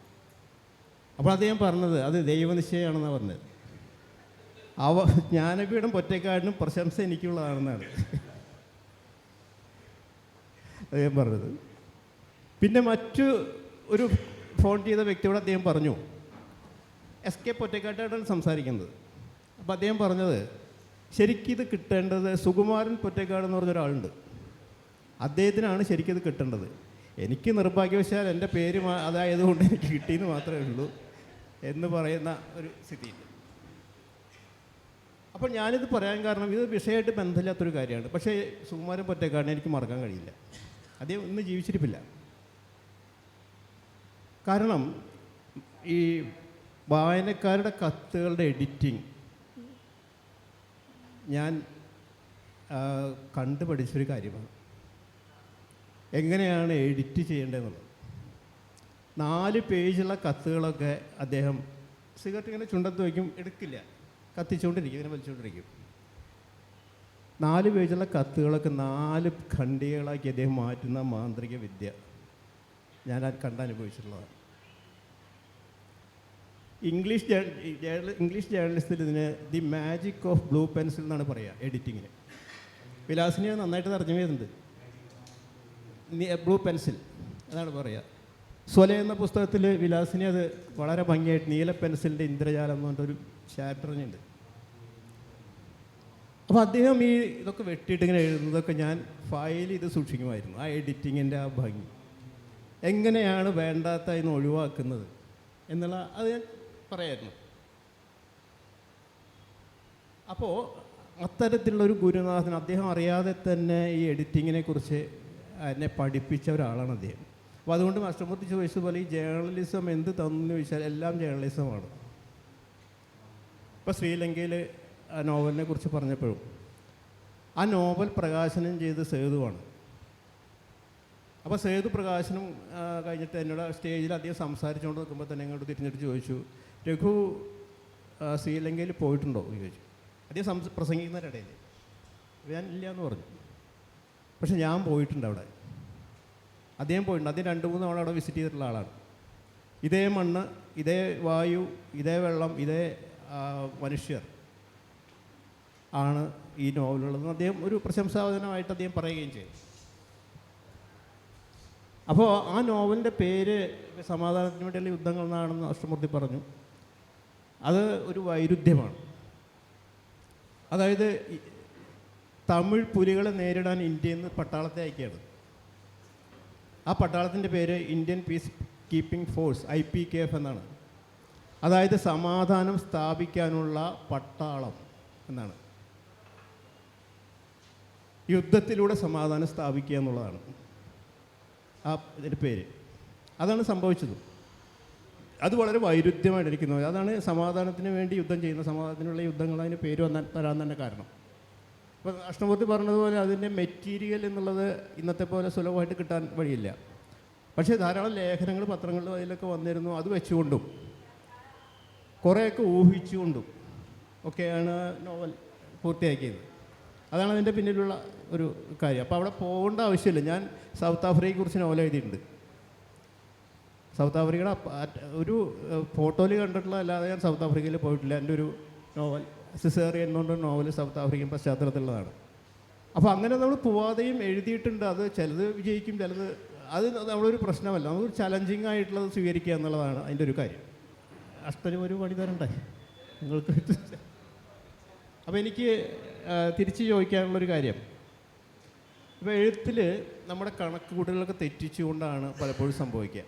അപ്പോൾ അദ്ദേഹം പറഞ്ഞത് അത് ദൈവനിശ്ചയമാണെന്നാണ് പറഞ്ഞത്. ജ്ഞാനപീഠം പൊറ്റേക്കാടിനും പ്രശംസ എനിക്കുള്ളതാണെന്നാണ് അദ്ദേഹം പറഞ്ഞത്. പിന്നെ ഒരു ഫോൺ ചെയ്ത വ്യക്തിയോട് അദ്ദേഹം പറഞ്ഞു, SK പൊറ്റേക്കാട്ടായിട്ടാണ് സംസാരിക്കുന്നത്. അപ്പോൾ അദ്ദേഹം പറഞ്ഞത് ശരിക്കിത് കിട്ടേണ്ടത് സുകുമാരൻ പൊറ്റേക്കാട് എന്ന് പറഞ്ഞൊരാളുണ്ട്, അദ്ദേഹത്തിനാണ് ശരിക്കിത് കിട്ടേണ്ടത്. എനിക്ക് നിർഭാഗ്യവശാൽ എൻ്റെ പേര് അതായതുകൊണ്ട് എനിക്ക് കിട്ടിയെന്ന് മാത്രമേ ഉള്ളൂ എന്ന് പറയുന്ന ഒരു സ്ഥിതിയുണ്ട്. അപ്പോൾ ഞാനിത് പറയാൻ കാരണം ഇത് വിഷയമായിട്ട് ബന്ധമില്ലാത്തൊരു കാര്യമാണ്. പക്ഷേ സുകുമാരൻ പൊറ്റേക്കാടിനെ എനിക്ക് മറക്കാൻ കഴിയില്ല. അദ്ദേഹം ഇന്ന് ജീവിച്ചിരിപ്പില്ല. കാരണം ഈ വായനക്കാരുടെ കത്തുകളുടെ എഡിറ്റിംഗ് ഞാൻ കണ്ടുപഠിച്ചൊരു കാര്യമാണ്. എങ്ങനെയാണ് എഡിറ്റ് ചെയ്യേണ്ടതെന്നുള്ളത്. 4 പേജുള്ള കത്തുകളൊക്കെ അദ്ദേഹം സിഗരറ്റ് ഇങ്ങനെ ചുണ്ടത്ത് വയ്ക്കും, എടുക്കില്ല, കത്തിച്ചുകൊണ്ടിരിക്കും, ഇങ്ങനെ വലിച്ചുകൊണ്ടിരിക്കും. 4 പേജുള്ള കത്തുകളൊക്കെ 4 ഖണ്ഡികകളാക്കി അദ്ദേഹം മാറ്റുന്ന മാന്ത്രിക വിദ്യ ഞാൻ കണ്ടനുഭവിച്ചിട്ടുള്ളതാണ്. ഇംഗ്ലീഷ് ജേർണലിസ്റ്റിൽ ഇതിന് the magic of blue pencil എന്നാണ് പറയുക എഡിറ്റിങ്ങിന്. വിലാസിനി നന്നായിട്ട് തർജ്ജമ ചെയ്തിട്ടുണ്ട്. ബ്ലൂ പെൻസിൽ അതാണ് പറയുക. സ്വല എന്ന പുസ്തകത്തിൽ വിലാസിനി അത് വളരെ ഭംഗിയായിട്ട് നീല പെൻസിലിൻ്റെ ഇന്ദ്രജാലം എന്ന് പറഞ്ഞിട്ടൊരു ചാപ്റ്ററിനുണ്ട്. അപ്പോൾ അദ്ദേഹം ഇതൊക്കെ വെട്ടിയിട്ട് ഇങ്ങനെ എഴുതുന്നതൊക്കെ ഞാൻ ഫയൽ ചെയ്ത് സൂക്ഷിക്കുമായിരുന്നു. ആ എഡിറ്റിങ്ങിൻ്റെ ആ ഭംഗി എങ്ങനെയാണ് വേണ്ടാത്ത ഇന്ന് ഒഴിവാക്കുന്നത് എന്നുള്ള അത് ഞാൻ പറയായിരുന്നു. അപ്പോൾ അത്തരത്തിലുള്ളൊരു ഗുരുനാഥൻ അദ്ദേഹം അറിയാതെ തന്നെ ഈ എഡിറ്റിങ്ങിനെ കുറിച്ച് എന്നെ പഠിപ്പിച്ച ഒരാളാണ് അദ്ദേഹം. അപ്പോൾ അതുകൊണ്ട് മാസ്റ്റർമൂർത്തി ചോദിച്ചതുപോലെ ഈ ജേർണലിസം എന്ത് തന്നു ചോദിച്ചാൽ എല്ലാം ജേർണലിസമാണ്. ഇപ്പോൾ ശ്രീലങ്കയിൽ ആ നോവലിനെ കുറിച്ച് പറഞ്ഞപ്പോഴും ആ നോവൽ പ്രകാശനം ചെയ്ത് സേതുവാണ്. അപ്പോൾ സേതു പ്രകാശനം കഴിഞ്ഞിട്ട് എന്നോട് സ്റ്റേജിൽ അധികം സംസാരിച്ചുകൊണ്ട് നിൽക്കുമ്പോൾ തന്നെ ഇങ്ങോട്ട് തിരിഞ്ഞിട്ട് ചോദിച്ചു, രഘു ശ്രീലങ്കയിൽ പോയിട്ടുണ്ടോ എന്ന് ചോദിച്ചു. അധികം പ്രസംഗിക്കുന്നവരിടയിൽ ഞാൻ ഇല്ല എന്ന് പറഞ്ഞു. പക്ഷെ ഞാൻ പോയിട്ടുണ്ട് അവിടെ. അദ്ദേഹം പോയിട്ടുണ്ട്. അദ്ദേഹം 2-3 തവണ അവിടെ വിസിറ്റ് ചെയ്തിട്ടുള്ള ആളാണ്. ഇതേ മണ്ണ്, ഇതേ വായു, ഇതേ വെള്ളം, ഇതേ മനുഷ്യർ ആണ് ഈ നോവലുള്ളതെന്ന് അദ്ദേഹം ഒരു പ്രശംസാവചനമായിട്ട് അദ്ദേഹം പറയുകയും ചെയ്തു. അപ്പോൾ ആ നോവലിൻ്റെ പേര് സമാധാനത്തിന് വേണ്ടിയുള്ള യുദ്ധങ്ങൾ എന്നാണെന്ന് അഷ്ടമൂർത്തി പറഞ്ഞു. അത് ഒരു വൈരുദ്ധ്യമാണ്. അതായത് തമിഴ് പുലികളെ നേരിടാൻ ഇന്ത്യയിൽ നിന്ന് പട്ടാളത്തെ അയക്കുകയാണ്. ആ പട്ടാളത്തിൻ്റെ പേര് Indian peace keeping force IPKF എന്നാണ്. അതായത് സമാധാനം സ്ഥാപിക്കാനുള്ള പട്ടാളം എന്നാണ്. യുദ്ധത്തിലൂടെ സമാധാനം സ്ഥാപിക്കുക എന്നുള്ളതാണ് ആ ഇതിൻ്റെ പേര്. അതാണ് സംഭവിച്ചത്. അത് വളരെ വൈരുദ്ധ്യമായിട്ടിരിക്കുന്നത്. അതാണ് സമാധാനത്തിന് വേണ്ടി യുദ്ധം ചെയ്യുന്ന, സമാധാനത്തിനുള്ള യുദ്ധങ്ങൾ അതിന് പേര് വരാൻ തന്നെ കാരണം. ഇപ്പോൾ അഷ്ടമൂർത്തി പറഞ്ഞതുപോലെ അതിൻ്റെ മെറ്റീരിയൽ എന്നുള്ളത് ഇന്നത്തെ പോലെ സുലഭമായിട്ട് കിട്ടാൻ വഴിയില്ല. പക്ഷേ ധാരാളം ലേഖനങ്ങൾ പത്രങ്ങളിലും അതിലൊക്കെ വന്നിരുന്നു. അത് വെച്ചുകൊണ്ടും കുറേയൊക്കെ ഊഹിച്ചുകൊണ്ടും ഒക്കെയാണ് നോവൽ പൂർത്തിയാക്കിയത്. അതാണ് അതിൻ്റെ പിന്നിലുള്ള ഒരു കാര്യം. അപ്പോൾ അവിടെ പോകേണ്ട ആവശ്യമില്ല. ഞാൻ സൗത്ത് ആഫ്രിക്കയെക്കുറിച്ച് നോവൽ എഴുതിയിട്ടുണ്ട്. സൗത്ത് ആഫ്രിക്കയുടെ ഒരു ഫോട്ടോയിൽ കണ്ടിട്ടുള്ള അല്ലാതെ ഞാൻ സൗത്ത് ആഫ്രിക്കയിൽ പോയിട്ടില്ല. എൻ്റെ ഒരു നോവൽ സിസേറിയൻ എന്നുകൊണ്ടൊരു നോവൽ സൗത്ത് ആഫ്രിക്കൻ പശ്ചാത്തലത്തിലുള്ളതാണ്. അപ്പോൾ അങ്ങനെ നമ്മൾ പോവാതെയും എഴുതിയിട്ടുണ്ട്. അത് ചിലത് വിജയിക്കും, ചിലത് അത് നമ്മളൊരു പ്രശ്നമല്ല. നമുക്കൊരു ചലഞ്ചിങ് ആയിട്ടുള്ളത് സ്വീകരിക്കുക എന്നുള്ളതാണ് അതിൻ്റെ ഒരു കാര്യം. അഷ്ടനും ഒരു പണി തരണ്ടേ നിങ്ങൾക്ക്? അപ്പോൾ എനിക്ക് തിരിച്ച് ചോദിക്കാനുള്ളൊരു കാര്യം, ഇപ്പോൾ എഴുത്തിൽ നമ്മുടെ കണക്ക് കൂട്ടലുകളൊക്കെ തെറ്റിച്ചുകൊണ്ടാണ് പലപ്പോഴും സംഭവിക്കുക.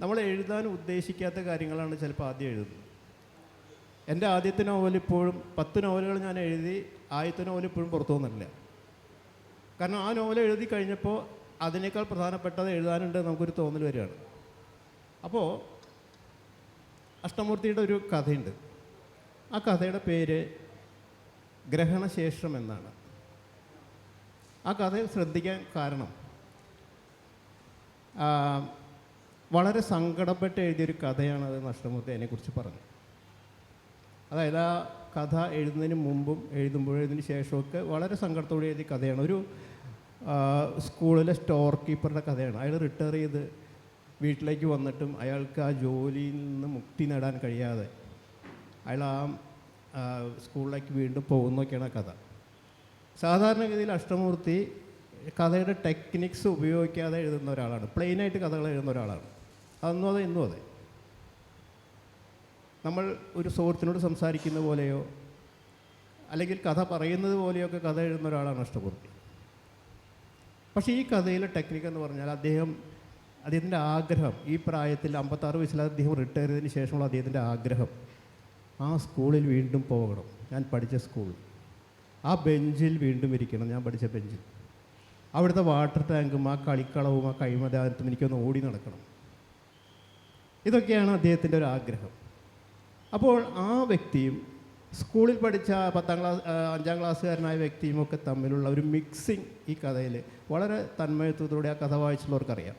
നമ്മൾ എഴുതാൻ ഉദ്ദേശിക്കാത്ത കാര്യങ്ങളാണ് ചിലപ്പോൾ ആദ്യം എഴുതുന്നത്. എൻ്റെ ആദ്യത്തെ നോവൽ ഇപ്പോഴും 10 നോവലുകൾ ഞാൻ എഴുതി, ആദ്യത്തെ നോവൽ ഇപ്പോഴും പുറത്തു വന്നിട്ടില്ല. കാരണം ആ നോവൽ എഴുതി കഴിഞ്ഞപ്പോൾ അതിനേക്കാൾ പ്രധാനപ്പെട്ടത് എഴുതാനുണ്ട് നമുക്കൊരു തോന്നൽ വരികയാണ്. അപ്പോൾ അഷ്ടമൂർത്തിയുടെ ഒരു കഥയുണ്ട്. ആ കഥയുടെ പേര് ഗ്രഹണശേഷം എന്നാണ്. ആ കഥ ശ്രദ്ധിക്കാൻ കാരണം വളരെ സങ്കടപ്പെട്ട് എഴുതിയൊരു കഥയാണ് അത് അഷ്ടമൂർത്തി അതിനെക്കുറിച്ച് പറഞ്ഞു. അതായത് ആ കഥ എഴുതുന്നതിന് മുമ്പും എഴുതുമ്പോഴും എഴുതുന്നതിന് ശേഷമൊക്കെ വളരെ സങ്കടത്തോടെ എഴുതിയ കഥയാണ്. ഒരു സ്കൂളിലെ സ്റ്റോർ കീപ്പറുടെ കഥയാണ്. അയാൾ റിട്ടയർ ചെയ്ത് വീട്ടിലേക്ക് വന്നിട്ടും അയാൾക്ക് ആ ജോലിയിൽ നിന്ന് മുക്തി നേടാൻ കഴിയാതെ അയാൾ ആ സ്കൂളിലേക്ക് വീണ്ടും പോകുന്നൊക്കെയാണ് ആ കഥ. സാധാരണഗതിയിൽ അഷ്ടമൂർത്തി കഥയുടെ ടെക്നിക്സ് ഉപയോഗിക്കാതെ എഴുതുന്ന ഒരാളാണ്. പ്ലെയിനായിട്ട് കഥകൾ എഴുതുന്ന ഒരാളാണ്. അതൊന്നും അതെ ഇന്നും അതെ. നമ്മൾ ഒരു സുഹൃത്തിനോട് സംസാരിക്കുന്ന പോലെയോ അല്ലെങ്കിൽ കഥ പറയുന്നത് പോലെയോ ഒക്കെ കഥ എഴുതുന്ന ഒരാളാണ് അഷ്ടമൂർത്തി. പക്ഷേ ഈ കഥയിലെ ടെക്നിക്ക് എന്ന് പറഞ്ഞാൽ അദ്ദേഹത്തിൻ്റെ ആഗ്രഹം, ഈ പ്രായത്തിൽ 56 വയസ്സിൽ അദ്ദേഹം റിട്ടയർ ചെയ്തതിന് ശേഷമുള്ള അദ്ദേഹത്തിൻ്റെ ആഗ്രഹം ആ സ്കൂളിൽ വീണ്ടും പോകണം. ഞാൻ പഠിച്ച സ്കൂളിൽ ആ ബെഞ്ചിൽ വീണ്ടും ഇരിക്കണം, ഞാൻ പഠിച്ച ബെഞ്ചിൽ. അവിടുത്തെ വാട്ടർ ടാങ്കും ആ കളിക്കളവും ആ കൈമദാനത്തും എനിക്കൊന്ന് ഓടി നടക്കണം. ഇതൊക്കെയാണ് അദ്ദേഹത്തിൻ്റെ ഒരു ആഗ്രഹം. അപ്പോൾ ആ വ്യക്തിയും സ്കൂളിൽ പഠിച്ച 5ാം ക്ലാസ്സുകാരനായ വ്യക്തിയും ഒക്കെ തമ്മിലുള്ള ഒരു മിക്സിങ് ഈ കഥയിൽ വളരെ തന്മയത്വത്തോടെ ആ കഥ വായിച്ചുള്ളവർക്കറിയാം.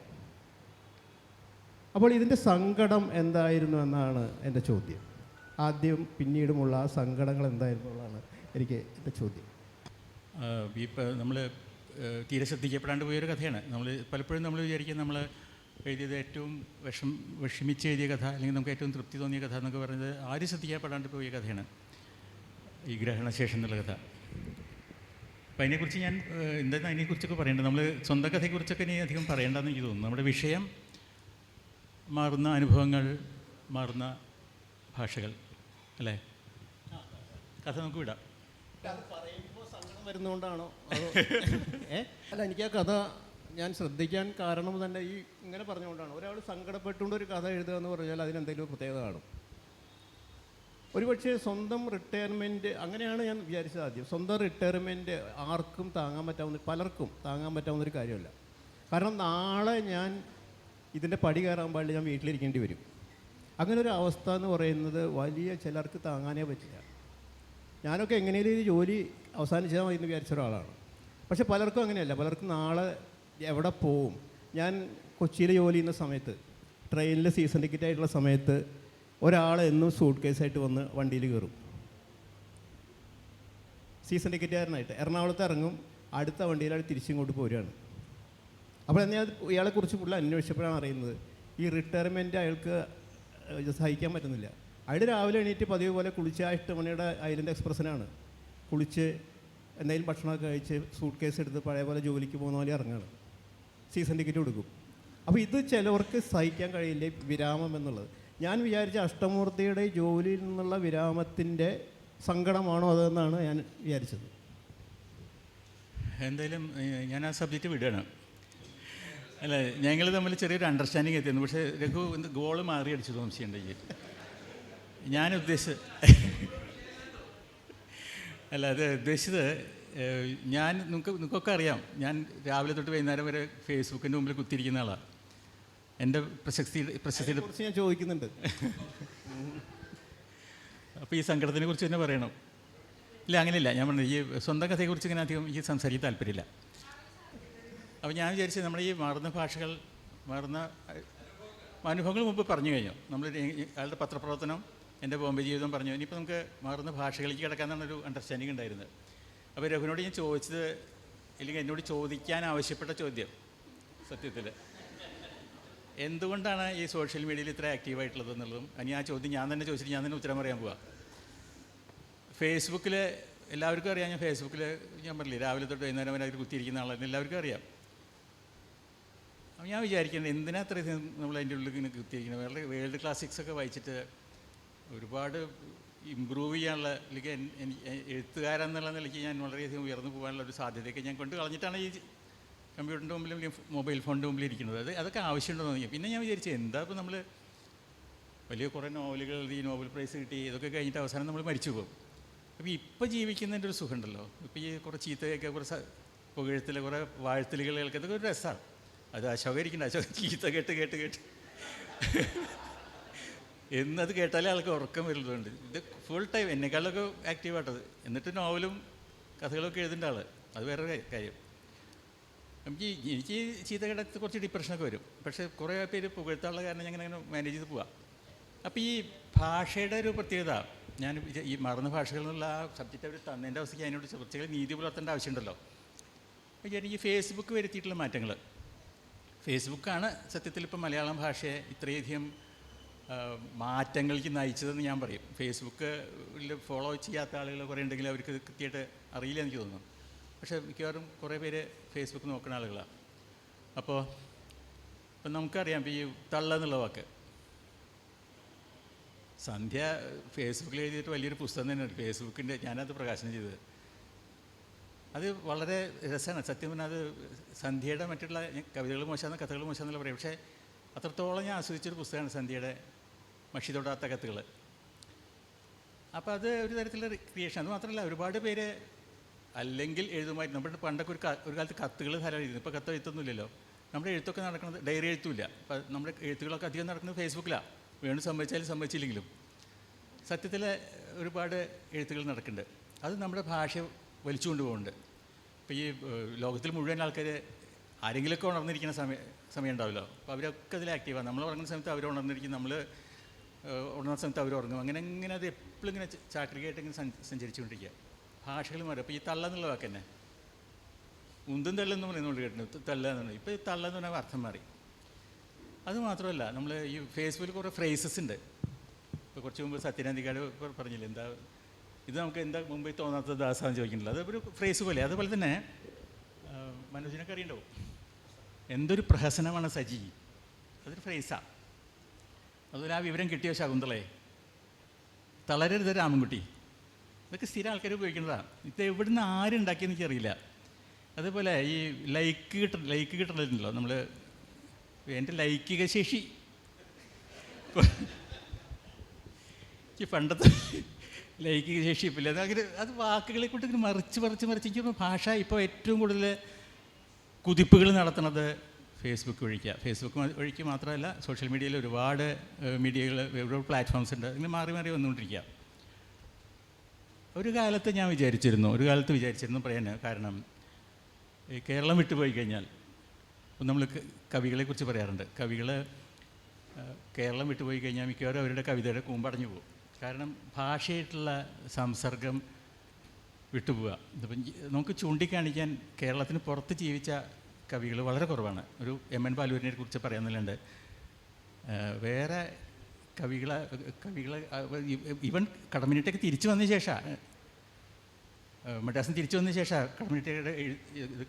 അപ്പോൾ ഇതിൻ്റെ സങ്കടം എന്തായിരുന്നു എന്നാണ് എൻ്റെ ചോദ്യം. ആദ്യം പിന്നീടുമുള്ള ആ സങ്കടങ്ങൾ എന്തായിരുന്നു എന്നുള്ളതാണ് എനിക്ക് എൻ്റെ ചോദ്യം. ഇപ്പോൾ നമ്മൾ തീരെ ശ്രദ്ധിക്കപ്പെടാണ്ട് പോയൊരു കഥയാണ്. പലപ്പോഴും നമ്മൾ വിചാരിക്കും നമ്മൾ എഴുതിയത് ഏറ്റവും വിഷമിച്ച് എഴുതിയ കഥ, അല്ലെങ്കിൽ നമുക്ക് ഏറ്റവും തൃപ്തി തോന്നിയ കഥ എന്നൊക്കെ പറയുന്നത് ആരും ശ്രദ്ധിക്കപ്പെടാണ്ട് പോയ കഥയാണ് ഈ ഗ്രഹണശേഷം എന്നുള്ള കഥ. അപ്പോൾ അതിനെക്കുറിച്ച് ഞാൻ എന്താണ് അതിനെക്കുറിച്ചൊക്കെ പറയേണ്ടത്, നമ്മൾ സ്വന്തം കഥയെക്കുറിച്ചൊക്കെ ഇനി അധികം പറയേണ്ടതെന്ന് എനിക്ക് തോന്നുന്നു. നമ്മുടെ വിഷയം മാറുന്ന അനുഭവങ്ങൾ, മാറുന്ന ഭാഷകൾ, അല്ലേ? കഥ നമുക്ക് വിടാം. അത് പറയുമ്പോൾ സങ്കടം വരുന്നതുകൊണ്ടാണോ അതോ അല്ല, എനിക്ക് ആ കഥ ഞാൻ ശ്രദ്ധിക്കാൻ കാരണം തന്നെ ഈ ഇങ്ങനെ പറഞ്ഞുകൊണ്ടാണ്. ഒരാൾ സങ്കടപ്പെട്ടുകൊണ്ട് ഒരു കഥ എഴുതുക എന്ന് പറഞ്ഞാൽ അതിനെന്തെങ്കിലും പ്രത്യേകത കാണും. ഒരുപക്ഷെ സ്വന്തം റിട്ടയർമെൻറ്റ്, അങ്ങനെയാണ് ഞാൻ വിചാരിച്ചത് ആദ്യം. സ്വന്തം റിട്ടയർമെൻറ്റ് ആർക്കും പലർക്കും താങ്ങാൻ പറ്റാവുന്നൊരു കാര്യമല്ല. കാരണം നാളെ ഞാൻ ഇതിൻ്റെ പടി കയറാൻ പാടില്ല, ഞാൻ വീട്ടിലിരിക്കേണ്ടി വരും. അങ്ങനൊരു അവസ്ഥ എന്ന് പറയുന്നത് വലിയ ചിലർക്ക് താങ്ങാനേ പറ്റില്ല. ഞാനൊക്കെ എങ്ങനെയും ഈ ജോലി അവസാനിച്ചാൽ മതി എന്ന് വിചാരിച്ച ഒരാളാണ്. പക്ഷെ പലർക്കും അങ്ങനെയല്ല. പലർക്കും നാളെ എവിടെ പോവും. ഞാൻ കൊച്ചിയിൽ ജോലി ചെയ്യുന്ന സമയത്ത്, ട്രെയിനിൽ സീസൺ ടിക്കറ്റ് ആയിട്ടുള്ള സമയത്ത് ഒരാൾ എന്നും സൂട്ട് കേസായിട്ട് വന്ന് വണ്ടിയിൽ കയറും. സീസൺ ടിക്കറ്റുകാരനായിട്ട് എറണാകുളത്ത് ഇറങ്ങും, അടുത്ത വണ്ടിയിൽ അയാൾ തിരിച്ചിങ്ങോട്ട് പോരുകയാണ്. അപ്പോൾ ഞാൻ ഇയാളെക്കുറിച്ച് കൂടുതൽ അന്വേഷിച്ചപ്പോഴാണ് അറിയുന്നത് ഈ റിട്ടയർമെൻറ്റ് അയാൾക്ക് സഹിക്കാൻ പറ്റുന്നില്ല. അയാൾ രാവിലെ എണീറ്റ് പതിവ് പോലെ കുളിച്ച് 8 മണിയുടെ ഐലൻഡ് എക്സ്പ്രസ്സിനാണ് കുളിച്ച് എന്തെങ്കിലും ഭക്ഷണമൊക്കെ കഴിച്ച് സൂട്ട് കേസ് എടുത്ത് പഴയ പോലെ ജോലിക്ക് പോകുന്ന പോലെ ഇറങ്ങുകയാണ്. സീസൺ ടിക്കറ്റ് കൊടുക്കും. അപ്പോൾ ഇത് ചിലവർക്ക് സഹിക്കാൻ കഴിയില്ല, വിരാമം എന്നുള്ളത്. ഞാൻ വിചാരിച്ച അഷ്ടമൂർത്തിയുടെ ജോലിയിൽ നിന്നുള്ള വിരാമത്തിൻ്റെ സങ്കടമാണോ അതെന്നാണ് ഞാൻ വിചാരിച്ചത്. എന്തായാലും ഞാൻ ആ സബ്ജക്റ്റ് വിടുകയാണ്. അല്ല, ഞങ്ങൾ തമ്മിൽ ചെറിയൊരു അണ്ടർസ്റ്റാൻഡിങ് എത്തിയിരുന്നു. പക്ഷേ രഘു ഗോള് മാറി അടിച്ചു സംശയമുണ്ടെങ്കിൽ ഞാൻ അല്ല, അത് ഉദ്ദേശിച്ചത് നിങ്ങൾക്കൊക്കെ അറിയാം, ഞാൻ രാവിലെ തൊട്ട് വൈകുന്നേരം വരെ ഫേസ്ബുക്കിൻ്റെ മുമ്പിൽ കുത്തിയിരിക്കുന്ന ആളാണ്. എൻ്റെ പ്രശസ്തിയുടെ കുറിച്ച് ഞാൻ ചോദിക്കുന്നുണ്ട്. അപ്പോൾ ഈ സങ്കടത്തിനെ കുറിച്ച് തന്നെ പറയണം. ഇല്ല, അങ്ങനെയില്ല. ഞാൻ പറഞ്ഞത് ഈ സ്വന്തം കഥയെക്കുറിച്ച് ഇങ്ങനെ അധികം ഈ സംസാരിക്കാൻ താല്പര്യമില്ല. അപ്പോൾ ഞാൻ വിചാരിച്ചത് നമ്മുടെ ഈ മാറുന്ന ഭാഷകൾ, മാറുന്ന അനുഭവങ്ങൾ മുമ്പ് പറഞ്ഞു കഴിഞ്ഞു. നമ്മൾ അയാളുടെ പത്രപ്രവർത്തനം, എൻ്റെ ബോംബെ ജീവിതം പറഞ്ഞു. ഇനിയിപ്പോൾ നമുക്ക് മാറുന്ന ഭാഷകളിലേക്ക് കിടക്കാമെന്നാണ് ഒരു അണ്ടർസ്റ്റാൻഡിങ് ഉണ്ടായിരുന്നത്. അപ്പോൾ രഘുവിനോട് ഞാൻ ചോദിച്ചത്, അല്ലെങ്കിൽ എന്നോട് ചോദിക്കാൻ ആവശ്യപ്പെട്ട ചോദ്യം സത്യത്തിൽ എന്തുകൊണ്ടാണ് ഈ സോഷ്യൽ മീഡിയയിൽ ഇത്ര ആക്റ്റീവായിട്ടുള്ളത് എന്നുള്ളതും, ഇനി ആ ചോദ്യം ഞാൻ തന്നെ ചോദിച്ചിട്ട് ഞാൻ തന്നെ ഉത്തരം പറയാൻ പോവാം. ഫേസ്ബുക്കിൽ എല്ലാവർക്കും അറിയാം, ഞാൻ ഫേസ്ബുക്കിൽ ഞാൻ പറഞ്ഞില്ലേ രാവിലെ തൊട്ട് വൈകുന്നേരം വരെ അവർ കുത്തിയിരിക്കുന്ന ആളെന്ന് എല്ലാവർക്കും അറിയാം. അപ്പം ഞാൻ വിചാരിക്കുന്നത് എന്തിനാ അത്രയും നമ്മൾ അതിൻ്റെ ഉള്ളിൽ ഇങ്ങനെ കുത്തിയിരിക്കുന്നത്? വേൾഡ് ക്ലാസിക്സൊക്കെ വായിച്ചിട്ട് ഒരുപാട് ഇമ്പ്രൂവ് ചെയ്യാനുള്ള, അല്ലെങ്കിൽ എഴുത്തുകാരെന്നുള്ള നിലയ്ക്ക് ഞാൻ വളരെയധികം ഉയർന്നു പോകാനുള്ള ഒരു സാധ്യതയൊക്കെ ഞാൻ കൊണ്ട് കളഞ്ഞിട്ടാണ് ഈ കമ്പ്യൂട്ടറിൻ്റെ മുമ്പിലും മൊബൈൽ ഫോണിൻ്റെ മുമ്പിൽ ഇരിക്കുന്നത്. അതൊക്കെ ആവശ്യമുണ്ടെന്ന് തോന്നി. പിന്നെ ഞാൻ വിചാരിച്ചു എന്താ ഇപ്പോൾ നമ്മൾ വലിയ കുറേ നോവലുകൾ എഴുതി നോബൽ പ്രൈസ് കിട്ടി, ഇതൊക്കെ കഴിഞ്ഞിട്ട് അവസാനം നമ്മൾ മരിച്ചു പോകും. അപ്പോൾ ഇപ്പോൾ ജീവിക്കുന്നതിൻ്റെ ഒരു സുഖമുണ്ടല്ലോ. ഇപ്പോൾ ഈ കുറേ ചീത്തയൊക്കെ കുറേ പുകഴ്ത്തൽ, കുറേ വാഴ്ത്തലുകൾ കേൾക്കുക, ഇതൊക്കെ ഒരു രസമാണ്. അത് അശോകം ഇരിക്കണ്ട, അശോകം ചീത്ത കേട്ട് കേട്ട് കേട്ട് എന്നത് കേട്ടാലേ ആൾക്ക് ഉറക്കം വരുന്നുണ്ട്. ഇത് ഫുൾ ടൈം എന്നെക്കാളൊക്കെ ആക്റ്റീവായിട്ടത്. എന്നിട്ട് നോവലും കഥകളൊക്കെ എഴുതേണ്ട ആൾ, അത് വേറെ കാര്യം. എനിക്ക് ചീത്ത കേട്ടത് കുറച്ച് ഡിപ്രഷനൊക്കെ വരും. പക്ഷേ കുറേ പേര് പുകഴ്ത്താനുള്ള കാരണം ഞാൻ അങ്ങനെ മാനേജ് ചെയ്ത് പോവാം. അപ്പോൾ ഈ ഭാഷയുടെ ഒരു പ്രത്യേകത, ഞാൻ ഈ മറന്ന ഭാഷകൾ എന്നുള്ള ആ സബ്ജക്റ്റ് അവർ തന്നതിൻ്റെ അവസ്ഥയ്ക്ക് അതിനോട് കുറച്ചുകൾ നീതി പുലർത്തേണ്ട ആവശ്യമുണ്ടല്ലോ. അപ്പോൾ എനിക്ക് ഫേസ്ബുക്ക് വരുത്തിയിട്ടുള്ള മാറ്റങ്ങൾ, ഫേസ്ബുക്കാണ് സത്യത്തിൽ ഇപ്പോൾ മലയാളം ഭാഷയെ ഇത്രയധികം മാറ്റങ്ങൾക്ക് നയിച്ചതെന്ന് ഞാൻ പറയും. ഫേസ്ബുക്കിൽ ഫോളോ ചെയ്യാത്ത ആളുകൾ കുറേ ഉണ്ടെങ്കിൽ അവർക്ക് കൃത്യമായിട്ട് അറിയില്ല എനിക്ക് തോന്നുന്നു. പക്ഷേ മിക്കവാറും കുറേ പേര് ഫേസ്ബുക്ക് നോക്കുന്ന ആളുകളാണ്. അപ്പോൾ ഇപ്പം നമുക്കറിയാം, ഇപ്പോൾ ഈ തള്ള എന്നുള്ള വാക്ക് സന്ധ്യ ഫേസ്ബുക്കിൽ എഴുതിയിട്ട് വലിയൊരു പുസ്തകം തന്നെയാണ് ഫേസ്ബുക്കിൻ്റെ, ഞാനത് പ്രകാശനം ചെയ്തത്. അത് വളരെ രസമാണ് സത്യം പറഞ്ഞാൽ. അത് സന്ധ്യയുടെ മറ്റുള്ള കവിതകൾ മോശമാണ്, കഥകൾ മോശമെന്നുള്ള പറയും. പക്ഷേ അത്രത്തോളം ഞാൻ ആസ്വദിച്ചൊരു പുസ്തകമാണ് സന്ധ്യയുടെ മഷി തൊടാത്ത കത്തുകൾ. അപ്പോൾ അത് ഒരു തരത്തിലുള്ള ക്രിയേഷൻ. അത് മാത്രമല്ല, ഒരുപാട് പേര് അല്ലെങ്കിൽ എഴുതുമായിരുന്നു. നമ്മുടെ പണ്ടൊക്കെ ഒരു കാലത്ത് കത്തുകൾ ധാരാളം എഴുതുന്നു. ഇപ്പോൾ കത്ത് എഴുത്തൊന്നുമില്ലല്ലോ. നമ്മുടെ എഴുത്തൊക്കെ നടക്കുന്നത് ഡയറി എഴുത്തുമില്ല. അപ്പോൾ നമ്മുടെ എഴുത്തുകളൊക്കെ അധികം നടക്കുന്നത് ഫേസ്ബുക്കിലാണ്. വേണം സമ്മതിച്ചാലും സമ്മതിച്ചില്ലെങ്കിലും സത്യത്തിൽ ഒരുപാട് എഴുത്തുകൾ നടക്കുന്നുണ്ട്. അത് നമ്മുടെ ഭാഷ വലിച്ചു കൊണ്ടുപോകുന്നുണ്ട്. ഇപ്പോൾ ഈ ലോകത്തിൽ മുഴുവൻ ആൾക്കാർ ആരെങ്കിലുമൊക്കെ ഉണർന്നിരിക്കുന്ന സമയം ഉണ്ടാവുമല്ലോ. അപ്പോൾ അവരൊക്കെ അതിൽ ആക്റ്റീവാണ്. നമ്മൾ ഉറങ്ങുന്ന സമയത്ത് അവർ ഉണർന്നിരിക്കും, നമ്മൾ ഉണർന്ന സമയത്ത് അവർ ഉറങ്ങും. അങ്ങനെ അത് എപ്പോഴും ഇങ്ങനെ ചാക്രികയായിട്ട് ഇങ്ങനെ സഞ്ചരിച്ചുകൊണ്ടിരിക്കുക. ഭാഷകൾ മാറും. അപ്പോൾ ഈ തള്ള എന്നുള്ള വാക്ക് തന്നെ ഉന്തും തള്ളെന്ന് പറയുന്നുണ്ട്, കേട്ടിട്ടുണ്ട് തള്ള എന്ന് പറയുന്നത്. ഇപ്പോൾ ഈ തള്ള എന്ന് പറഞ്ഞാൽ അർത്ഥം മാറി. അത് മാത്രമല്ല, നമ്മൾ ഈ ഫേസ്ബുക്കിൽ കുറേ ഫ്രേസസ് ഉണ്ട്. ഇപ്പോൾ കുറച്ച് മുമ്പ് സത്യനാന്തിക്കാട് പറഞ്ഞില്ലേ, എന്താ ഇത് നമുക്ക് എന്താ മുമ്പേ തോന്നാത്ത ദാസാന്ന് ചോദിക്കുന്നില്ല. അതൊരു ഫ്രേസ് പോലെ. അതുപോലെ തന്നെ മനോജിനൊക്കെ അറിയണ്ടാവും, എന്തൊരു പ്രഹസനമാണ് സജി, അതൊരു ഫ്രേസാണ്. അതുപോലെ ആ വിവരം കിട്ടിയ ശകുന്തളെ, തളരരുത് രാമൻകുട്ടി, ഇതൊക്കെ സ്ഥിരം ആൾക്കാർ ഉപയോഗിക്കുന്നതാണ്. ഇത് എവിടുന്ന് ആരുണ്ടാക്കിയെന്ന് എനിക്കറിയില്ല. അതേപോലെ ഈ ലൈക്ക് കിട്ടലുണ്ടല്ലോ, നമ്മൾ എൻ്റെ ലൈംഗിക ശേഷി എനിക്ക് പണ്ടത്തെ ലൈംഗിക ശേഷി ഇപ്പില്ല. അത് വാക്കുകളെ കൊണ്ട് ഇങ്ങനെ മറിച്ച് എനിക്ക് ഭാഷ ഇപ്പോൾ ഏറ്റവും കൂടുതൽ കുതിപ്പുകൾ നടത്തുന്നത് ഫേസ്ബുക്ക് വഴിക്ക് മാത്രമല്ല, സോഷ്യൽ മീഡിയയിൽ ഒരുപാട് ഒരുപാട് പ്ലാറ്റ്ഫോംസ് ഉണ്ട്. ഇങ്ങനെ മാറി വന്നുകൊണ്ടിരിക്കുക. ഒരു കാലത്ത് വിചാരിച്ചിരുന്നു പറയാൻ കാരണം, കേരളം വിട്ടുപോയി കഴിഞ്ഞാൽ നമ്മൾ കവികളെക്കുറിച്ച് പറയാറുണ്ട്. കേരളം വിട്ടുപോയി കഴിഞ്ഞാൽ മിക്കവാറും അവരുടെ കവിതയുടെ കൂമ്പടഞ്ഞു പോകും. കാരണം ഭാഷയായിട്ടുള്ള സംസർഗം വിട്ടുപോവുക. ഇപ്പം നമുക്ക് ചൂണ്ടിക്കാണിക്കാൻ കേരളത്തിന് പുറത്ത് ജീവിച്ച കവികൾ വളരെ കുറവാണ്. ഒരു എം.എൻ. പാലൂരിനെ കുറിച്ച് പറയാമെന്നുണ്ട്. വേറെ കവികളെ ഈവൻ കടമ്മനിട്ടൊക്കെ തിരിച്ചു വന്ന ശേഷം, മദ്രാസിന് തിരിച്ചു വന്ന ശേഷം കടമ്മനിട്ടയുടെ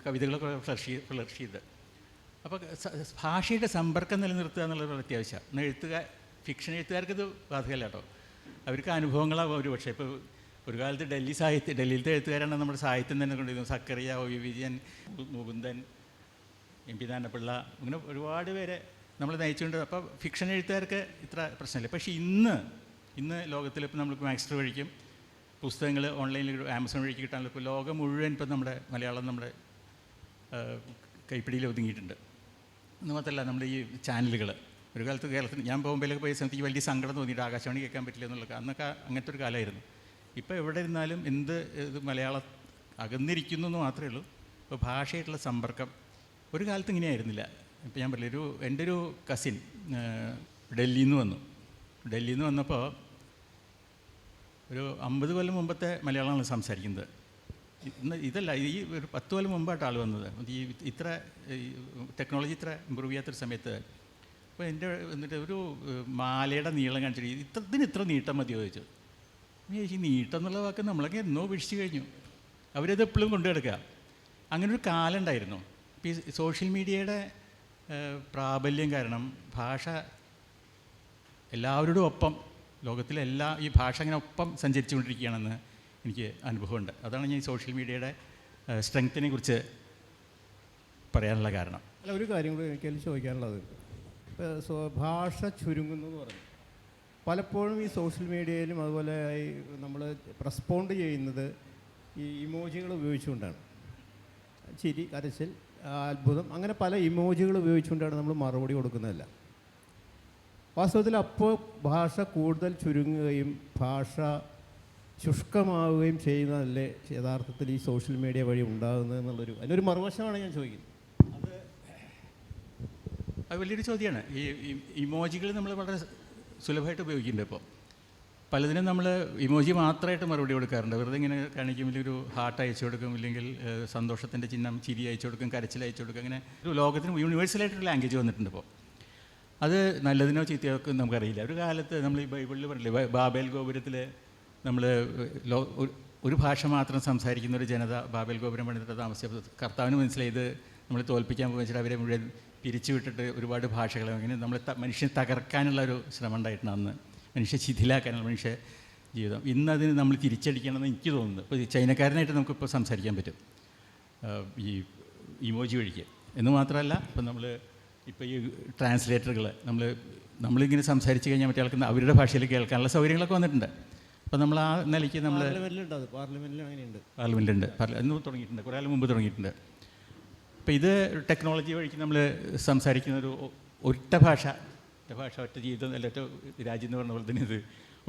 കവിതകളൊക്കെ ഫ്ലർഷ് ചെയ്ത്. അപ്പോൾ ഭാഷയുടെ സമ്പർക്കം നിലനിർത്തുക എന്നുള്ളത് വളരെ അത്യാവശ്യമാണ്. ഫിക്ഷൻ എഴുത്തുകാർക്കത് ബാധകമല്ല കേട്ടോ. അവർക്ക് അനുഭവങ്ങളാവും ഒരു പക്ഷേ. ഇപ്പോൾ ഒരു കാലത്ത് ഡൽഹിയിലത്തെ എഴുത്തുകാരാണ് നമ്മുടെ സാഹിത്യം തന്നെ കൊണ്ടിരുന്നത്. സക്കറിയ, ഒ.വി. വിജയൻ, മുകുന്ദൻ, എം.പി. നാരായണപിള്ള, അങ്ങനെ ഒരുപാട് പേരെ നമ്മൾ നയിച്ചുകൊണ്ട്. അപ്പോൾ ഫിക്ഷൻ എഴുത്തുകാർക്ക് ഇത്ര പ്രശ്നമില്ല. പക്ഷേ ഇന്ന് ലോകത്തിൽ ഇപ്പോൾ നമ്മൾക്ക് മാക്സ്റ്റർ വഴിക്കും പുസ്തകങ്ങൾ ഓൺലൈനിൽ ആമസോൺ വഴിക്ക് കിട്ടാനുള്ള ഇപ്പോൾ ലോകം മുഴുവൻ ഇപ്പം നമ്മുടെ മലയാളം നമ്മുടെ കൈപ്പിടിയിൽ ഒതുങ്ങിയിട്ടുണ്ട്. എന്ന് മാത്രമല്ല, നമ്മുടെ ഈ ചാനലുകൾ ഒരു കാലത്ത് കേരളത്തിൽ ഞാൻ ബോംബെയിലൊക്കെ പോയ സമയത്ത് വലിയ സങ്കടം തോന്നിയിട്ട് ആകാശവാണി കേൾക്കാൻ പറ്റില്ല എന്നുള്ളത്. അന്നൊക്കെ അങ്ങനത്തെ ഒരു കാലമായിരുന്നു. ഇപ്പോൾ എവിടെ ഇരുന്നാലും ഇത് മലയാളം അകന്നിരിക്കുന്നു എന്ന് മാത്രമേ ഉള്ളൂ. ഇപ്പോൾ ഭാഷയായിട്ടുള്ള സമ്പർക്കം ഒരു കാലത്ത് ഇങ്ങനെയായിരുന്നില്ല. ഇപ്പോൾ ഞാൻ പറയില്ല, എൻ്റെ ഒരു കസിൻ ഡൽഹിയിൽ നിന്ന് വന്നപ്പോൾ ഒരു 50 കൊല്ലം മുമ്പത്തെ മലയാളമാണ് സംസാരിക്കുന്നത്. ഇതല്ല, ഈ ഒരു 10 കൊല്ലം മുമ്പായിട്ട് ആൾ വന്നത്. ഇത്ര ടെക്നോളജി ഇത്ര ഇമ്പ്രൂവ് ചെയ്യാത്തൊരു സമയത്ത്. അപ്പോൾ എന്നിട്ട് ഒരു മാലയുടെ നീളം കാണിച്ചിട്ട് ഇതിന് ഇത്ര നീട്ടം മതിയോ ചോദിച്ചു. ഈ നീട്ടം എന്നുള്ള വാക്ക് നമ്മളൊക്കെ എന്നോ വീക്ഷിച്ച് കഴിഞ്ഞു. അവരത് എപ്പോഴും കൊണ്ടുകിടക്കുക. അങ്ങനൊരു കാലം ഉണ്ടായിരുന്നു. ഇപ്പോൾ ഈ സോഷ്യൽ മീഡിയയുടെ പ്രാബല്യം കാരണം ഭാഷ എല്ലാവരോടും ഒപ്പം, ഈ ഭാഷ അങ്ങനെ ഒപ്പം സഞ്ചരിച്ചുകൊണ്ടിരിക്കുകയാണെന്ന് എനിക്ക് അനുഭവമുണ്ട്. അതാണ് ഞാൻ ഈ സോഷ്യൽ മീഡിയയുടെ സ്ട്രെങ്ത്തിനെ കുറിച്ച് പറയാനുള്ള കാരണം. അല്ല, ഒരു കാര്യം കൂടി എനിക്കതിൽ ചോദിക്കാനുള്ളത്, ഇപ്പോൾ ഭാഷ ചുരുങ്ങുന്നു എന്ന് പറഞ്ഞു. പലപ്പോഴും ഈ സോഷ്യൽ മീഡിയയിലും അതുപോലെ ഈ നമ്മൾ റെസ്പോണ്ട് ചെയ്യുന്നത് ഈ ഇമോജികൾ ഉപയോഗിച്ചുകൊണ്ടാണ്. ചിരി, കരച്ചിൽ, അത്ഭുതം, അങ്ങനെ പല ഇമോജികൾ ഉപയോഗിച്ചുകൊണ്ടാണ് നമ്മൾ മറുപടി കൊടുക്കുന്നതല്ല. വാസ്തവത്തിൽ അപ്പോൾ ഭാഷ കൂടുതൽ ചുരുങ്ങുകയും ഭാഷ ശുഷ്കമാവുകയും ചെയ്യുന്നതല്ലേ യഥാർത്ഥത്തിൽ ഈ സോഷ്യൽ മീഡിയ വഴി ഉണ്ടാകുന്നത് എന്നുള്ളൊരു അതിനൊരു മറുവശമാണ് ഞാൻ ചോദിക്കുന്നത്. അത് വലിയൊരു ചോദ്യമാണ്. ഈ ഇമോജികൾ നമ്മൾ വളരെ സുലഭമായിട്ട് ഉപയോഗിക്കുന്നുണ്ട്. ഇപ്പോൾ പലതിനും നമ്മൾ ഇമോജി മാത്രമായിട്ട് മറുപടി കൊടുക്കാറുണ്ട്. വെറുതെ ഇങ്ങനെ കാണിക്കുമ്പോൾ ഒരു ഹാർട്ട് അയച്ചു കൊടുക്കും, ഇല്ലെങ്കിൽ സന്തോഷത്തിൻ്റെ ചിഹ്നം ചിരി അയച്ചു കൊടുക്കും, കരച്ചിൽ അയച്ചു കൊടുക്കും. അങ്ങനെ ഒരു ലോകത്തിന് യൂണിവേഴ്സലായിട്ടൊരു ലാംഗ്വേജ് വന്നിട്ടുണ്ട്. ഇപ്പോൾ അത് നല്ലതിനോ ചീത്തയോ ഒക്കെ നമുക്കറിയില്ല. ഒരു കാലത്ത് നമ്മൾ ഈ ബൈബിളിൽ പറഞ്ഞില്ലേ, ബാബേൽ ഗോപുരത്തിൽ നമ്മൾ ഒരു ഭാഷ മാത്രം സംസാരിക്കുന്ന ഒരു ജനത ബാബേൽ ഗോപുരം പണിതിട്ട് താമസിച്ചപ്പോൾ കർത്താവിന് മനസ്സിലായത് നമ്മൾ തോൽപ്പിക്കാൻ വെച്ചിട്ട് അവരെ മുഴുവൻ പിരിച്ചുവിട്ടിട്ട് ഒരുപാട് ഭാഷകൾ അങ്ങനെ നമ്മൾ മനുഷ്യനെ തകർക്കാനുള്ള ഒരു ശ്രമം ഉണ്ടായിട്ടുണ്ട് അന്ന്, മനുഷ്യ ശിഥിലാക്കാനുള്ള മനുഷ്യ ജീവിതം. ഇന്നതിന് നമ്മൾ തിരിച്ചടിക്കണമെന്ന് എനിക്ക് തോന്നുന്നു. ഇപ്പോൾ ചൈനക്കാരനായിട്ട് നമുക്കിപ്പോൾ സംസാരിക്കാൻ പറ്റും ഈ ഇമോജി വഴിക്ക്. എന്ന് മാത്രമല്ല, ഇപ്പം നമ്മൾ ഇപ്പോൾ ഈ ട്രാൻസ്ലേറ്ററുകൾ നമ്മളിങ്ങനെ സംസാരിച്ച് കഴിഞ്ഞാൽ മറ്റേ ആൾക്ക് അവരുടെ ഭാഷയിൽ കേൾക്കാനുള്ള സൗകര്യങ്ങളൊക്കെ വന്നിട്ടുണ്ട്. അപ്പോൾ നമ്മൾ ആ നിലയ്ക്ക് നമ്മൾ പാർലമെൻറ്റിലുണ്ട്, ഇന്ന് തുടങ്ങിയിട്ടുണ്ട്, കുറേ കാലം മുമ്പ് തുടങ്ങിയിട്ടുണ്ട്. അപ്പോൾ ഇത് ടെക്നോളജി വഴിക്ക് നമ്മൾ സംസാരിക്കുന്ന ഒറ്റ ഭാഷ ഒറ്റ ജീവിതം അല്ല ഒറ്റ രാജ്യം എന്ന് പറഞ്ഞ പോലെ തന്നെ ഇത്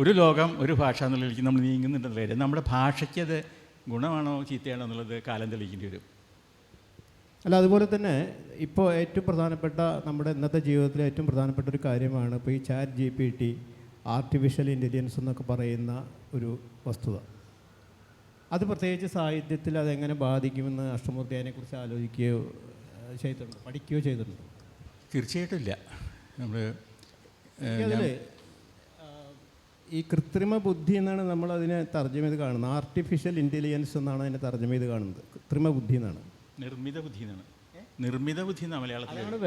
ഒരു ലോകം ഒരു ഭാഷ എന്നുള്ളതിലേക്ക് നമ്മൾ നീങ്ങുന്നുണ്ടെന്നുള്ള കാര്യം നമ്മുടെ ഭാഷയ്ക്ക് അത് ഗുണമാണോ ചീത്തയാണോ എന്നുള്ളത് കാലം തെളിയിക്കേണ്ടി വരും. അല്ല, അതുപോലെ തന്നെ ഇപ്പോൾ ഏറ്റവും പ്രധാനപ്പെട്ട നമ്മുടെ ഇന്നത്തെ ജീവിതത്തിലെ ഏറ്റവും പ്രധാനപ്പെട്ട ഒരു കാര്യമാണ് ഇപ്പോൾ ഈ ചാറ്റ് GPT, ആർട്ടിഫിഷ്യൽ ഇൻ്റലിജൻസ് എന്നൊക്കെ പറയുന്ന ഒരു വസ്തുത. അത് പ്രത്യേകിച്ച് സാഹിത്യത്തിൽ അതെങ്ങനെ ബാധിക്കുമെന്ന് അഷ്ടമൂർത്തി അതിനെക്കുറിച്ച് ആലോചിക്കുകയോ ചെയ്തിട്ടുണ്ട്, പഠിക്കുകയോ ചെയ്തിട്ടുണ്ട്? തീർച്ചയായിട്ടും ഇല്ല. നമ്മൾ അതിൽ ഈ കൃത്രിമ ബുദ്ധി എന്നാണ് നമ്മളതിനെ തർജ്ജമ ചെയ്ത് കാണുന്നത്. ആർട്ടിഫിഷ്യൽ ഇൻ്റലിജൻസ് എന്നാണ് അതിനെ തർജ്ജമ ചെയ്ത് കാണുന്നത്. കൃത്രിമ ബുദ്ധി എന്നാണ്, നിർമ്മിത ബുദ്ധി എന്നാണ് മലയാളത്തിലാണ്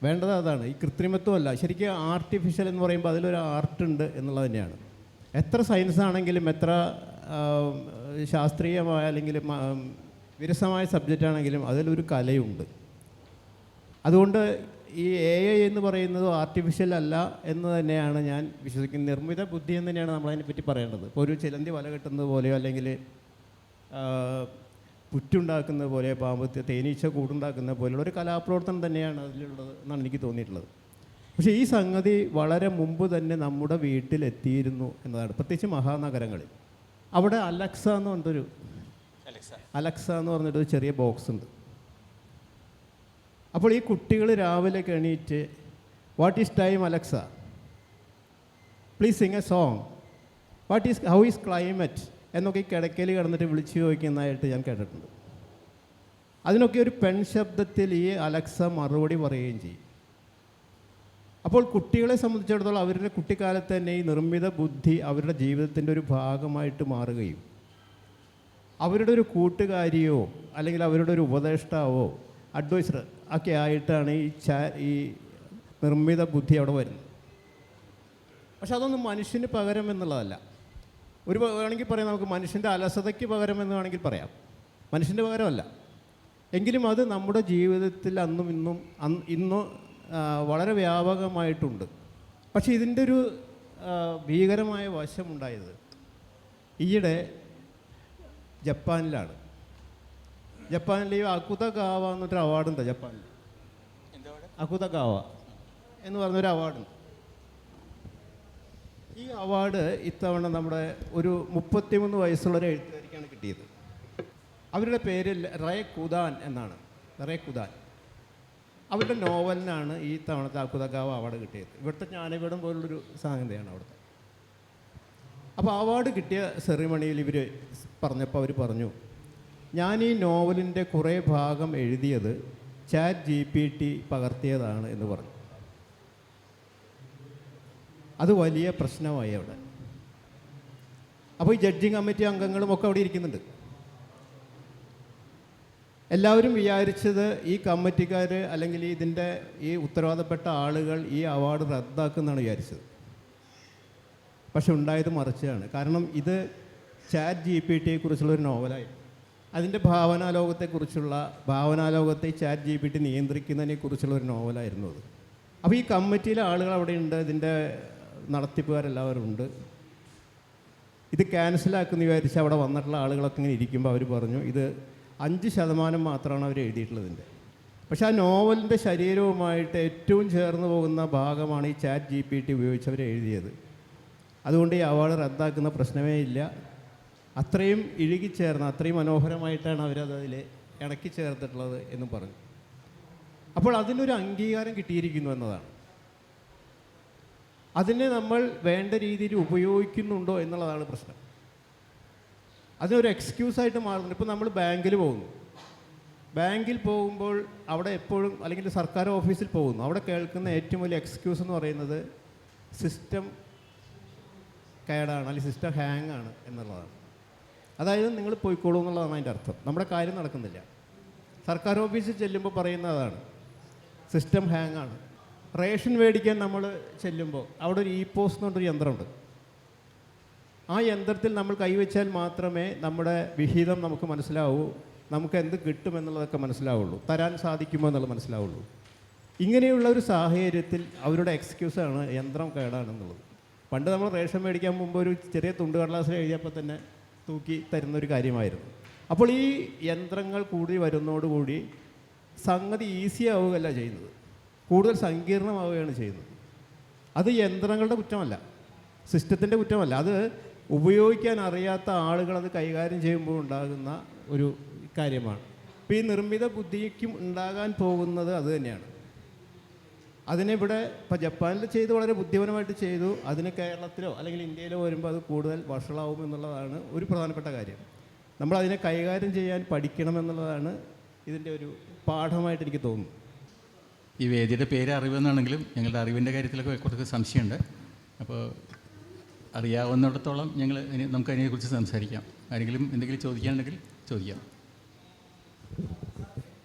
വേണ്ടത് അതാണ്. ഈ കൃത്രിമത്വമല്ല, ശരിക്കും ആർട്ടിഫിഷ്യൽ എന്ന് പറയുമ്പോൾ അതിലൊരു ആർട്ടുണ്ട് എന്നുള്ളത് തന്നെയാണ്. എത്ര സയൻസ് ആണെങ്കിലും എത്ര ശാസ്ത്രീയമായ അല്ലെങ്കിൽ വിരസമായ സബ്ജക്റ്റ് ആണെങ്കിലും അതിലൊരു കലയുണ്ട്. അതുകൊണ്ട് ഈ AI എന്ന് പറയുന്നത് ആർട്ടിഫിഷ്യൽ അല്ല എന്ന് തന്നെയാണ് ഞാൻ വിശ്വസിക്കുന്നത്. നിർമ്മിത ബുദ്ധി എന്ന് തന്നെയാണ് നമ്മളതിനെപ്പറ്റി പറയേണ്ടത്. ഇപ്പോൾ ഒരു ചിലന്തി വല കെട്ടുന്നത് പോലെയോ അല്ലെങ്കിൽ പുറ്റുണ്ടാക്കുന്നത് പോലെ, പാമ്പ് തേനീച്ച കൂടുണ്ടാക്കുന്ന പോലെയുള്ള ഒരു കലാപ്രവർത്തനം തന്നെയാണ് അതിലുള്ളത് എന്നാണ് എനിക്ക് തോന്നിയിട്ടുള്ളത്. പക്ഷേ ഈ സംഗതി വളരെ മുമ്പ് തന്നെ നമ്മുടെ വീട്ടിലെത്തിയിരുന്നു എന്നതാണ്, പ്രത്യേകിച്ച് മഹാനഗരങ്ങളിൽ. അവിടെ അലക്സ എന്ന് പറഞ്ഞിട്ടൊരു ചെറിയ ബോക്സ് ഉണ്ട്. അപ്പോൾ ഈ കുട്ടികൾ രാവിലെ എണീറ്റ് what is time Alexa, please Singh A song, how is climate എന്നൊക്കെ ഈ കിടക്കയിൽ കിടന്നിട്ട് വിളിച്ചു ചോദിക്കുന്നതായിട്ട് ഞാൻ കേട്ടിട്ടുണ്ട്. അതിനൊക്കെ ഒരു പെൺ ശബ്ദത്തിൽ ഈ അലക്സ മറുപടി പറയുകയും ചെയ്യും. അപ്പോൾ കുട്ടികളെ സംബന്ധിച്ചിടത്തോളം അവരുടെ കുട്ടിക്കാലത്ത് തന്നെ ഈ നിർമ്മിത ബുദ്ധി അവരുടെ ജീവിതത്തിൻ്റെ ഒരു ഭാഗമായിട്ട് മാറുകയും അവരുടെ ഒരു കൂട്ടുകാരിയോ അല്ലെങ്കിൽ അവരുടെ ഒരു ഉപദേഷ്ടാവോ അഡ്വൈസർ ഒക്കെ ആയിട്ടാണ് ഈ നിർമ്മിത ബുദ്ധി അവിടെ വരുന്നത്. പക്ഷെ അതൊന്നും മനുഷ്യന് പകരം എന്നുള്ളതല്ല. ഒരു വേണമെങ്കിൽ പറയാം, നമുക്ക് മനുഷ്യൻ്റെ അലസതയ്ക്ക് പകരം എന്ന് വേണമെങ്കിൽ പറയാം, മനുഷ്യൻ്റെ പകരമല്ല. എങ്കിലും അത് നമ്മുടെ ജീവിതത്തിൽ അന്നും ഇന്നും വളരെ വ്യാപകമായിട്ടുണ്ട്. പക്ഷേ ഇതിൻ്റെ ഒരു ഭീകരമായ വശമുണ്ടായത് ഈയിടെ ജപ്പാനിലാണ്. ജപ്പാനിൽ ഈ അകുതഗാവ എന്നൊരു അവാർഡുണ്ട്. ജപ്പാനിൽ അകുതഗാവ എന്ന് പറഞ്ഞൊരു അവാർഡുണ്ട്. ഈ അവാർഡ് ഇത്തവണ നമ്മുടെ ഒരു 33 വയസ്സുള്ളൊരു എഴുത്തുകാരിക്കാണ് കിട്ടിയത്. അവരുടെ പേര് റേ കുദാൻ എന്നാണ്. റേ കുദാൻ. അവരുടെ നോവലിനാണ് ഈ തവണത്തെ അകുതഗാവ അവാർഡ് കിട്ടിയത്. ഇവിടുത്തെ ജ്ഞാനപീഠം പോലുള്ളൊരു സാധ്യതയാണ് അവിടുത്തെ. അപ്പോൾ അവാർഡ് കിട്ടിയ സെറിമണിയിൽ ഇവർ പറഞ്ഞപ്പോൾ അവർ പറഞ്ഞു, ഞാൻ ഈ നോവലിൻ്റെ കുറേ ഭാഗം എഴുതിയത് ചാറ്റ് GPT പകർത്തിയതാണ് എന്ന് പറഞ്ഞു. അത് വലിയ പ്രശ്നമായി അവിടെ. അപ്പോൾ ഈ ജഡ്ജിങ് കമ്മിറ്റി അംഗങ്ങളും ഒക്കെ അവിടെ ഇരിക്കുന്നുണ്ട്. എല്ലാവരും വിചാരിച്ചത് ഈ കമ്മിറ്റിക്കാർ അല്ലെങ്കിൽ ഈ ഉത്തരവാദപ്പെട്ട ആളുകൾ ഈ അവാർഡ് റദ്ദാക്കുമെന്നാണ് വിചാരിച്ചത്. പക്ഷെ ഉണ്ടായത് മറിച്ചാണ്. കാരണം ഇത് ചാറ്റ് GPTയെക്കുറിച്ചുള്ളൊരു നോവലായി. അതിൻ്റെ ഭാവനാലോകത്തെ ചാറ്റ് GPT നിയന്ത്രിക്കുന്നതിനെക്കുറിച്ചുള്ള ഒരു നോവലായിരുന്നു അത്. അപ്പോൾ ഈ കമ്മിറ്റിയിലെ ആളുകൾ അവിടെയുണ്ട്, ഇതിൻ്റെ നടത്തിപ്പുകാരെല്ലാവരും ഉണ്ട്. ഇത് ക്യാൻസലാക്കുന്ന വിചാരിച്ച് അവിടെ വന്നിട്ടുള്ള ആളുകളൊക്കെ ഇങ്ങനെ ഇരിക്കുമ്പോൾ അവർ പറഞ്ഞു ഇത് 5% മാത്രമാണ് അവർ എഴുതിയിട്ടുള്ളതിൻ്റെ. പക്ഷേ ആ നോവലിൻ്റെ ശരീരവുമായിട്ട് ഏറ്റവും ചേർന്ന് പോകുന്ന ഭാഗമാണ് ഈ ചാറ്റ് GPT ഉപയോഗിച്ച് അവർ എഴുതിയത്. അതുകൊണ്ട് ഈ അവാർഡ് റദ്ദാക്കുന്ന പ്രശ്നമേ ഇല്ല. അത്രയും ഇഴുകിച്ചേർന്ന് അത്രയും മനോഹരമായിട്ടാണ് അവരതിൽ ഇണക്കി ചേർത്തിട്ടുള്ളത് എന്നും പറഞ്ഞു. അപ്പോൾ അതിനൊരു അംഗീകാരം കിട്ടിയിരിക്കുന്നു എന്നതാണ്. അതിനെ നമ്മൾ വേണ്ട രീതിയിൽ ഉപയോഗിക്കുന്നുണ്ടോ എന്നുള്ളതാണ് പ്രശ്നം. അതിനൊരു എക്സ്ക്യൂസായിട്ട് മാറുന്നുണ്ട്. ഇപ്പോൾ നമ്മൾ ബാങ്കിൽ പോകുമ്പോൾ അവിടെ എപ്പോഴും, അല്ലെങ്കിൽ സർക്കാർ ഓഫീസിൽ പോകുന്നു, അവിടെ കേൾക്കുന്ന ഏറ്റവും വലിയ എക്സ്ക്യൂസ് എന്ന് പറയുന്നത് സിസ്റ്റം കേടാണ്, അല്ലെങ്കിൽ സിസ്റ്റം ഹാങ് ആണ് എന്നുള്ളതാണ്. അതായത് നിങ്ങൾ പോയിക്കോളൂ എന്നുള്ളതാണ് അതിൻ്റെ അർത്ഥം. നമ്മുടെ കാര്യം നടക്കുന്നില്ല. സർക്കാർ ഓഫീസിൽ ചെല്ലുമ്പോൾ പറയുന്നതാണ് സിസ്റ്റം ഹാങ് ആണ്. റേഷൻ മേടിക്കാൻ നമ്മൾ ചെല്ലുമ്പോൾ അവിടെ ഒരു പോസ്റ്റ് എന്ന് പറഞ്ഞൊരു യന്ത്രമുണ്ട്. ആ യന്ത്രത്തിൽ നമ്മൾ കൈവച്ചാൽ മാത്രമേ നമ്മുടെ വിഹിതം നമുക്ക് മനസ്സിലാവൂ, നമുക്ക് എന്ത് കിട്ടുമെന്നുള്ളതൊക്കെ മനസ്സിലാവുള്ളൂ, തരാൻ സാധിക്കുമോ എന്നുള്ളത് മനസ്സിലാവുള്ളൂ. ഇങ്ങനെയുള്ള ഒരു സാഹചര്യത്തിൽ അവരുടെ എക്സ്ക്യൂസാണ് യന്ത്രം കേടാണെന്നുള്ളത്. പണ്ട് നമ്മൾ റേഷൻ മേടിക്കാൻ മുമ്പ് ഒരു ചെറിയ തുണ്ട് കടലാസിൽ എഴുതിയപ്പോൾ തന്നെ തൂക്കി തരുന്നൊരു കാര്യമായിരുന്നു. അപ്പോൾ ഈ യന്ത്രങ്ങൾ കൂടി വരുന്നതോടുകൂടി സംഗതി ഈസി ആവുകയല്ല ചെയ്യുന്നത്, കൂടുതൽ സങ്കീർണമാവുകയാണ് ചെയ്യുന്നത്. അത് യന്ത്രങ്ങളുടെ കുറ്റമല്ല, സിസ്റ്റത്തിൻ്റെ കുറ്റമല്ല, അത് ഉപയോഗിക്കാൻ അറിയാത്ത ആളുകൾ അത് കൈകാര്യം ചെയ്യുമ്പോൾ ഉണ്ടാകുന്ന ഒരു കാര്യമാണ്. ഇപ്പോൾ ഈ നിർമ്മിത ബുദ്ധിക്കും ഉണ്ടാകാൻ പോകുന്നത് അത് തന്നെയാണ്. അതിനിവിടെ ഇപ്പോൾ ജപ്പാനിൽ ചെയ്ത് വളരെ ബുദ്ധിപരമായിട്ട് ചെയ്തു, അതിന് കേരളത്തിലോ അല്ലെങ്കിൽ ഇന്ത്യയിലോ വരുമ്പോൾ അത് കൂടുതൽ വഷളാവും എന്നുള്ളതാണ് ഒരു പ്രധാനപ്പെട്ട കാര്യം. നമ്മൾ അതിനെ കൈകാര്യം ചെയ്യാൻ പഠിക്കണമെന്നുള്ളതാണ് ഇതിൻ്റെ ഒരു പാഠമായിട്ട് എനിക്ക് തോന്നുന്നു. ഈ വേദിയുടെ പേര് അറിവെന്നാണെങ്കിലും ഞങ്ങളുടെ അറിവിൻ്റെ കാര്യത്തിലൊക്കെ കുറച്ച് സംശയമുണ്ട്. അപ്പോൾ അറിയാവുന്നിടത്തോളം നമുക്ക് അതിനെക്കുറിച്ച് സംസാരിക്കാം. ആരെങ്കിലും എന്തെങ്കിലും ചോദിക്കാനുണ്ടെങ്കിൽ ചോദിക്കാം.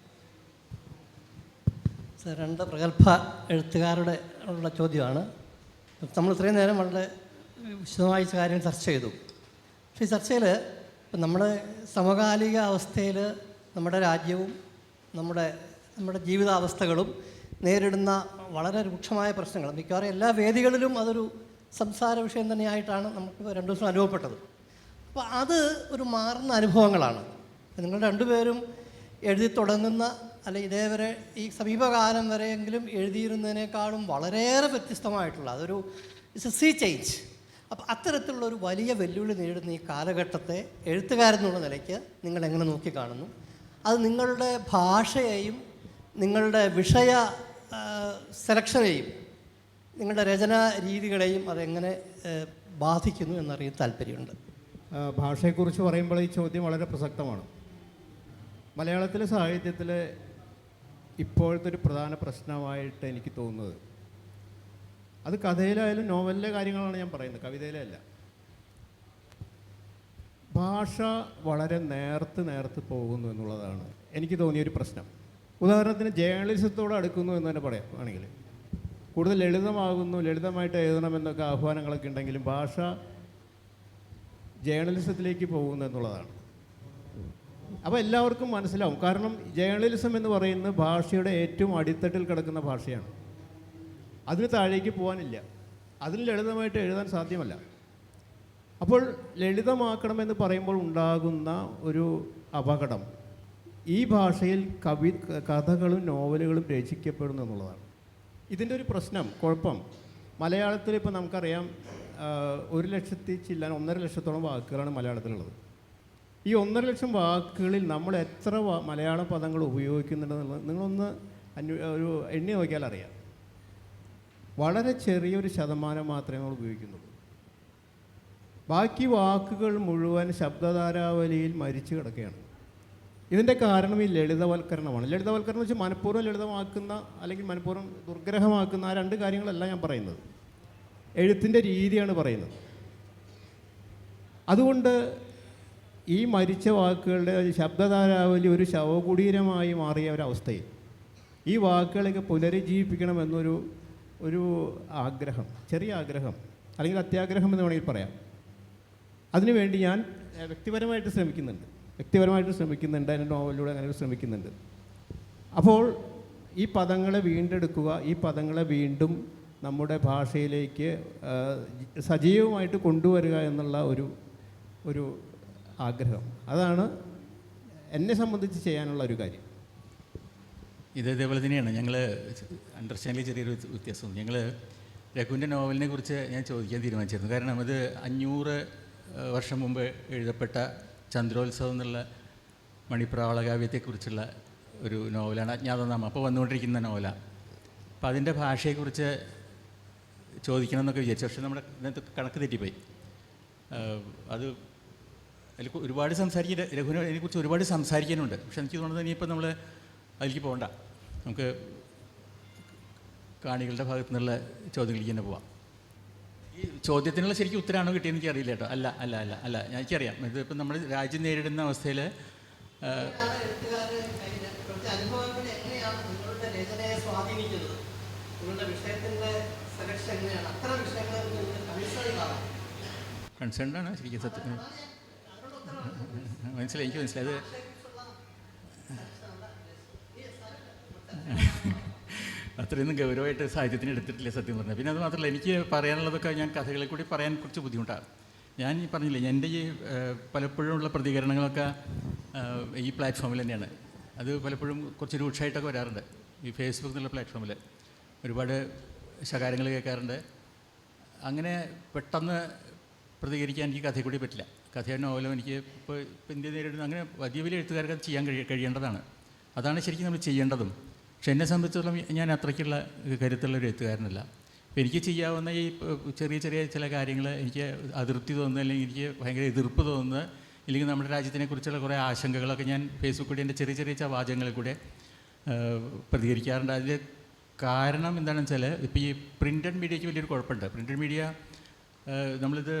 സർ, 2 പ്രഗത്ഭ എഴുത്തുകാരുടെ ഉള്ള ചോദ്യമാണ്. നമ്മൾ ഇത്രയും നേരം വളരെ വിശദമായി കാര്യം ചർച്ച ചെയ്തു. പക്ഷേ ഈ ചർച്ചയിൽ നമ്മുടെ സമകാലിക അവസ്ഥയിൽ നമ്മുടെ രാജ്യവും നമ്മുടെ ജീവിതാവസ്ഥകളും നേരിടുന്ന വളരെ രൂക്ഷമായ പ്രശ്നങ്ങൾ മിക്കവാറും എല്ലാ വേദികളിലും അതൊരു സംസാര വിഷയം തന്നെയായിട്ടാണ് നമുക്ക് 2 ദിവസം അനുഭവപ്പെട്ടത്. അപ്പോൾ അത് ഒരു മാറുന്ന അനുഭവങ്ങളാണ്. നിങ്ങൾ രണ്ടുപേരും എഴുതി തുടങ്ങുന്ന അല്ലെങ്കിൽ ഇതേവരെ ഈ സമീപകാലം വരെയെങ്കിലും എഴുതിയിരുന്നതിനേക്കാളും വളരെയേറെ വ്യത്യസ്തമായിട്ടുള്ള അതൊരു സീ ചേഞ്ച്. അപ്പോൾ അത്തരത്തിലുള്ളൊരു വലിയ വെല്ലുവിളി നേരിടുന്ന ഈ കാലഘട്ടത്തെ എഴുത്തുകാരെന്നുള്ള നിലയ്ക്ക് നിങ്ങൾ എങ്ങനെ നോക്കിക്കാണുന്നു? അത് നിങ്ങളുടെ ഭാഷയെയും നിങ്ങളുടെ വിഷയ സെലക്ഷനെയും നിങ്ങളുടെ രചനാ രീതികളെയും അതെങ്ങനെ ബാധിക്കുന്നു എന്നറിയാൻ താല്പര്യമുണ്ട്. ഭാഷയെക്കുറിച്ച് പറയുമ്പോൾ ഈ ചോദ്യം വളരെ പ്രസക്തമാണ്. മലയാളത്തിലെ സാഹിത്യത്തിൽ ഇപ്പോഴത്തെ ഒരു പ്രധാന പ്രശ്നമായിട്ട് എനിക്ക് തോന്നുന്നത്, അത് കഥയിലായാലും നോവലിലെ കാര്യങ്ങളാണ് ഞാൻ പറയുന്നത്, കവിതയിലല്ല. ഭാഷ വളരെ നേർത്ത് പോകുന്നു എന്നുള്ളതാണ് എനിക്ക് തോന്നിയൊരു പ്രശ്നം. ഉദാഹരണത്തിന് ജേർണലിസത്തോട് അടുക്കുന്നു എന്ന് തന്നെ പറയാം ആണെങ്കിൽ, കൂടുതൽ ലളിതമാകുന്നു, ലളിതമായിട്ട് എഴുതണമെന്നൊക്കെ ആഹ്വാനങ്ങളൊക്കെ ഉണ്ടെങ്കിലും ഭാഷ ജേർണലിസത്തിലേക്ക് പോകുന്നു എന്നുള്ളതാണ്. അപ്പോൾ എല്ലാവർക്കും മനസ്സിലാവും. കാരണം ജേർണലിസം എന്ന് പറയുന്നത് ഭാഷയുടെ ഏറ്റവും അടിത്തട്ടിൽ കിടക്കുന്ന ഭാഷയാണ്. അതിന് താഴേക്ക് പോകാനില്ല, അതിന് ലളിതമായിട്ട് എഴുതാൻ സാധ്യമല്ല. അപ്പോൾ ലളിതമാക്കണമെന്ന് പറയുമ്പോൾ ഉണ്ടാകുന്ന ഒരു അപകടം ഈ ഭാഷയിൽ കഥകളും നോവലുകളും രചിക്കപ്പെടുന്നു എന്നുള്ളതാണ്. ഇതിൻ്റെ ഒരു പ്രശ്നം, കുഴപ്പം, മലയാളത്തിൽ ഇപ്പോൾ നമുക്കറിയാം 1,00,000 1,50,000 വാക്കുകളാണ് മലയാളത്തിലുള്ളത്. ഈ 1,50,000 വാക്കുകളിൽ നമ്മൾ എത്ര മലയാള പദങ്ങൾ ഉപയോഗിക്കുന്നുണ്ടെന്നുള്ളത് നിങ്ങളൊന്ന് ഒരു എണ്ണി നോക്കിയാൽ അറിയാം. വളരെ ചെറിയൊരു ശതമാനം മാത്രമേ നമ്മൾ ഉപയോഗിക്കുന്നുള്ളൂ. ബാക്കി വാക്കുകൾ മുഴുവൻ ശബ്ദധാരാവലിയിൽ മരിച്ചു കിടക്കുകയാണ്. ഇതിൻ്റെ കാരണം ഈ ലളിതവൽക്കരണമാണ്. ലളിതവൽക്കരണം എന്ന് വെച്ചാൽ മനഃപൂർവ്വം ലളിതമാക്കുന്ന അല്ലെങ്കിൽ മനഃപൂർവ്വം ദുർഗ്രഹമാക്കുന്ന ആ 2 കാര്യങ്ങളല്ല ഞാൻ പറയുന്നത്, എഴുത്തിൻ്റെ രീതിയാണ് പറയുന്നത്. അതുകൊണ്ട് ഈ മരിച്ച വാക്കുകളുടെ ശബ്ദധാരാവലി ഒരു ശവകുടീരമായി മാറിയ ഒരവസ്ഥയിൽ ഈ വാക്കുകളൊക്കെ പുനരുജ്ജീവിപ്പിക്കണമെന്നൊരു ആഗ്രഹം, ചെറിയ ആഗ്രഹം അല്ലെങ്കിൽ അത്യാഗ്രഹം എന്ന് വേണമെങ്കിൽ പറയാം, അതിനുവേണ്ടി ഞാൻ വ്യക്തിപരമായിട്ട് ശ്രമിക്കുന്നുണ്ട്. വ്യക്തിപരമായിട്ട് ശ്രമിക്കുന്നുണ്ട്, എൻ്റെ നോവലിലൂടെ അങ്ങനെ ശ്രമിക്കുന്നുണ്ട്. അപ്പോൾ ഈ പദങ്ങളെ വീണ്ടെടുക്കുക, ഈ പദങ്ങളെ വീണ്ടും നമ്മുടെ ഭാഷയിലേക്ക് സജീവമായിട്ട് കൊണ്ടുവരിക എന്നുള്ള ഒരു ആഗ്രഹം, അതാണ് എന്നെ സംബന്ധിച്ച് ചെയ്യാനുള്ള ഒരു കാര്യം. ഇതേപോലെ തന്നെയാണ് ഞങ്ങൾ അണ്ടർസ്റ്റാൻഡിൽ ചെറിയൊരു വ്യത്യാസം. ഞങ്ങൾ രഘുവിൻ്റെ നോവലിനെ കുറിച്ച് ഞാൻ ചോദിക്കാൻ തീരുമാനിച്ചിരുന്നു. കാരണം അത് 500 വർഷം മുമ്പ് എഴുതപ്പെട്ട ചന്ദ്രോത്സവം എന്നുള്ള മണിപ്രാവളകാവ്യത്തെക്കുറിച്ചുള്ള ഒരു നോവലാണ്, അജ്ഞാതനാമം. അപ്പോൾ വന്നുകൊണ്ടിരിക്കുന്ന നോവലാണ്. അപ്പോൾ അതിൻ്റെ ഭാഷയെക്കുറിച്ച് ചോദിക്കണം എന്നൊക്കെ വിചാരിച്ചു. പക്ഷേ നമ്മുടെ ഇതിനകത്ത് കണക്ക് തെറ്റിപ്പോയി. അത് അതിൽ ഒരുപാട് രഘുവിനെ അതിനെക്കുറിച്ച് ഒരുപാട് സംസാരിക്കാനുണ്ട്. പക്ഷെ എനിക്ക് തോന്നുന്നത് ഇനിയിപ്പോൾ നമ്മൾ അതിലേക്ക് പോകണ്ട, നമുക്ക് കാണികളുടെ ഭാഗത്തു നിന്നുള്ള ചോദ്യങ്ങളിലേക്ക് തന്നെ പോവാം. ഈ ചോദ്യത്തിനുള്ള ശരിക്കും ഉത്തരമാണോ കിട്ടിയെന്ന് എനിക്കറിയില്ല കേട്ടോ. അല്ല അല്ല അല്ല അല്ല എനിക്കറിയാം. ഇതിപ്പോൾ നമ്മൾ രാജ്യം നേരിടുന്ന അവസ്ഥയിൽ കൺസേൺഡാണ് ശരിക്കും സത്യം. മനസ്സിലായി, എനിക്ക് മനസ്സിലായത്. അത്രയൊന്നും ഗൗരവമായിട്ട് സാഹിത്യത്തിന് എടുത്തിട്ടില്ല സത്യം പറഞ്ഞാൽ. പിന്നെ അത് മാത്രമല്ല, എനിക്ക് പറയാനുള്ളതൊക്കെ ഞാൻ കഥകളെ കൂടി പറയാൻ കുറച്ച് ബുദ്ധിമുട്ടാണ്. ഞാൻ ഈ പറഞ്ഞില്ലേ, എൻ്റെ ഈ പലപ്പോഴും ഉള്ള പ്രതികരണങ്ങളൊക്കെ ഈ പ്ലാറ്റ്ഫോമിൽ തന്നെയാണ്. അത് പലപ്പോഴും കുറച്ച് രൂക്ഷമായിട്ടൊക്കെ വരാറുണ്ട്. ഈ ഫേസ്ബുക്ക് എന്നുള്ള പ്ലാറ്റ്ഫോമിൽ ഒരുപാട് ശകാരങ്ങൾ കേൾക്കാറുണ്ട്. അങ്ങനെ പെട്ടെന്ന് പ്രതികരിക്കാൻ എനിക്ക് കഥയെ കൂടി പറ്റില്ല. കഥയോ നോവലോ എനിക്ക് ഇപ്പോൾ ഇന്ത്യ നേരിടുന്ന അങ്ങനെ വലിയ വലിയ എഴുത്തുകാർക്ക് അത് ചെയ്യാൻ കഴിയേണ്ടതാണ്. അതാണ് ശരിക്കും നമ്മൾ ചെയ്യേണ്ടതും. പക്ഷെ എന്നെ സംബന്ധിച്ചിടത്തോളം ഞാൻ അത്രയ്ക്കുള്ള കരുത്തുള്ള ഒരു എഴുത്തുകാരനല്ല. അപ്പോൾ എനിക്ക് ചെയ്യാവുന്ന ഈ ചെറിയ ചെറിയ ചില കാര്യങ്ങൾ എനിക്ക് അതൃപ്തി തോന്നുന്നത്, അല്ലെങ്കിൽ എനിക്ക് ഭയങ്കര എതിർപ്പ് തോന്നുന്നത്, ഇല്ലെങ്കിൽ നമ്മുടെ രാജ്യത്തിനെക്കുറിച്ചുള്ള കുറേ ആശങ്കകളൊക്കെ ഞാൻ ഫേസ്ബുക്ക് കൂടി എൻ്റെ ചെറിയ ചെറിയ വാചകങ്ങളിൽ കൂടെ പ്രതികരിക്കാറുണ്ട്. അതിൻ്റെ കാരണം എന്താണെന്ന് വെച്ചാൽ, ഇപ്പോൾ ഈ പ്രിൻ്റഡ് മീഡിയയ്ക്ക് വലിയൊരു കുഴപ്പമുണ്ട്. പ്രിൻ്റഡ് മീഡിയ നമ്മളിത്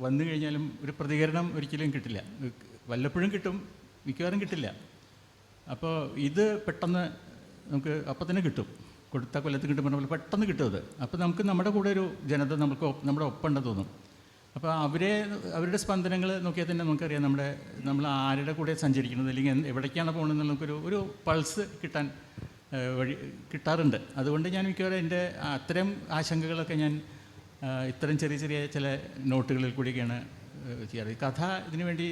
വന്നു കഴിഞ്ഞാലും ഒരു പ്രതികരണം ഒരിക്കലും കിട്ടില്ല. വല്ലപ്പോഴും കിട്ടും, മിക്കവാറും കിട്ടില്ല. അപ്പോൾ ഇത് പെട്ടെന്ന് നമുക്ക് അപ്പം തന്നെ കിട്ടും. കൊടുത്ത കൊല്ലത്ത് കിട്ടും പറഞ്ഞ പോലെ പെട്ടെന്ന് കിട്ടും അത്. അപ്പോൾ നമുക്ക് നമ്മുടെ കൂടെ ഒരു ജനത നമ്മുടെ ഒപ്പമുണ്ടെന്ന് തോന്നും. അപ്പോൾ അവരുടെ സ്പന്ദനങ്ങൾ നോക്കിയാൽ തന്നെ നമുക്കറിയാം നമ്മൾ ആരുടെ കൂടെ സഞ്ചരിക്കുന്നത്, അല്ലെങ്കിൽ എവിടേക്കാണ് പോകുന്നത് നമുക്കൊരു പൾസ് കിട്ടാറുണ്ട്. അതുകൊണ്ട് ഞാൻ മിക്കവാറും എൻ്റെ അത്തരം ആശങ്കകളൊക്കെ ഞാൻ ഇത്തരം ചെറിയ ചെറിയ ചില നോട്ടുകളിൽ കൂടിയൊക്കെയാണ് ചെയ്യാറ്. കഥ ഇതിനു വേണ്ടി,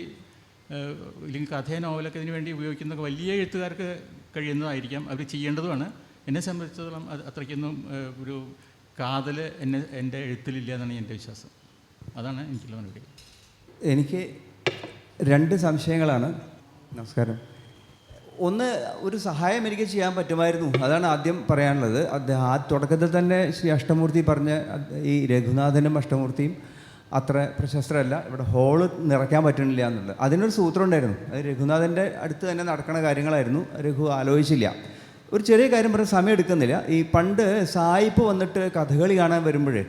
ഇല്ലെങ്കിൽ കഥയോ നോവലൊക്കെ ഇതിനു വേണ്ടി ഉപയോഗിക്കുന്ന വലിയ എഴുത്തുകാർക്ക് കഴിയുന്നതായിരിക്കാം, അവർ ചെയ്യേണ്ടതുമാണ്. എന്നെ സംബന്ധിച്ചിടത്തോളം അത്രയ്ക്കൊന്നും ഒരു കാതൽ എൻ്റെ എഴുത്തിലില്ല എന്നാണ് എൻ്റെ വിശ്വാസം. അതാണ് എനിക്കുള്ള മറുപടി. എനിക്ക് 2 സംശയങ്ങളാണ്. നമസ്കാരം. ഒന്ന്, ഒരു സഹായം എനിക്ക് ചെയ്യാൻ പറ്റുമായിരുന്നു, അതാണ് ആദ്യം പറയാനുള്ളത്. ആ തുടക്കത്തിൽ തന്നെ ശ്രീ അഷ്ടമൂർത്തി പറഞ്ഞ ഈ രഘുനാഥനും അഷ്ടമൂർത്തിയും അത്ര പ്രശസ്തരല്ല, ഇവിടെ ഹോള് നിറയ്ക്കാൻ പറ്റണില്ല എന്നുള്ളത്. അതിനൊരു സൂത്രം ഉണ്ടായിരുന്നു. അത് രഘുനാഥൻ്റെ അടുത്ത് തന്നെ നടക്കുന്ന കാര്യങ്ങളായിരുന്നു. രഘു ആലോചിച്ചില്ല. ഒരു ചെറിയ കാര്യം പറഞ്ഞാൽ സമയം എടുക്കുന്നില്ല. ഈ പണ്ട് സായിപ്പ് വന്നിട്ട് കഥകളി കാണാൻ വരുമ്പോഴേ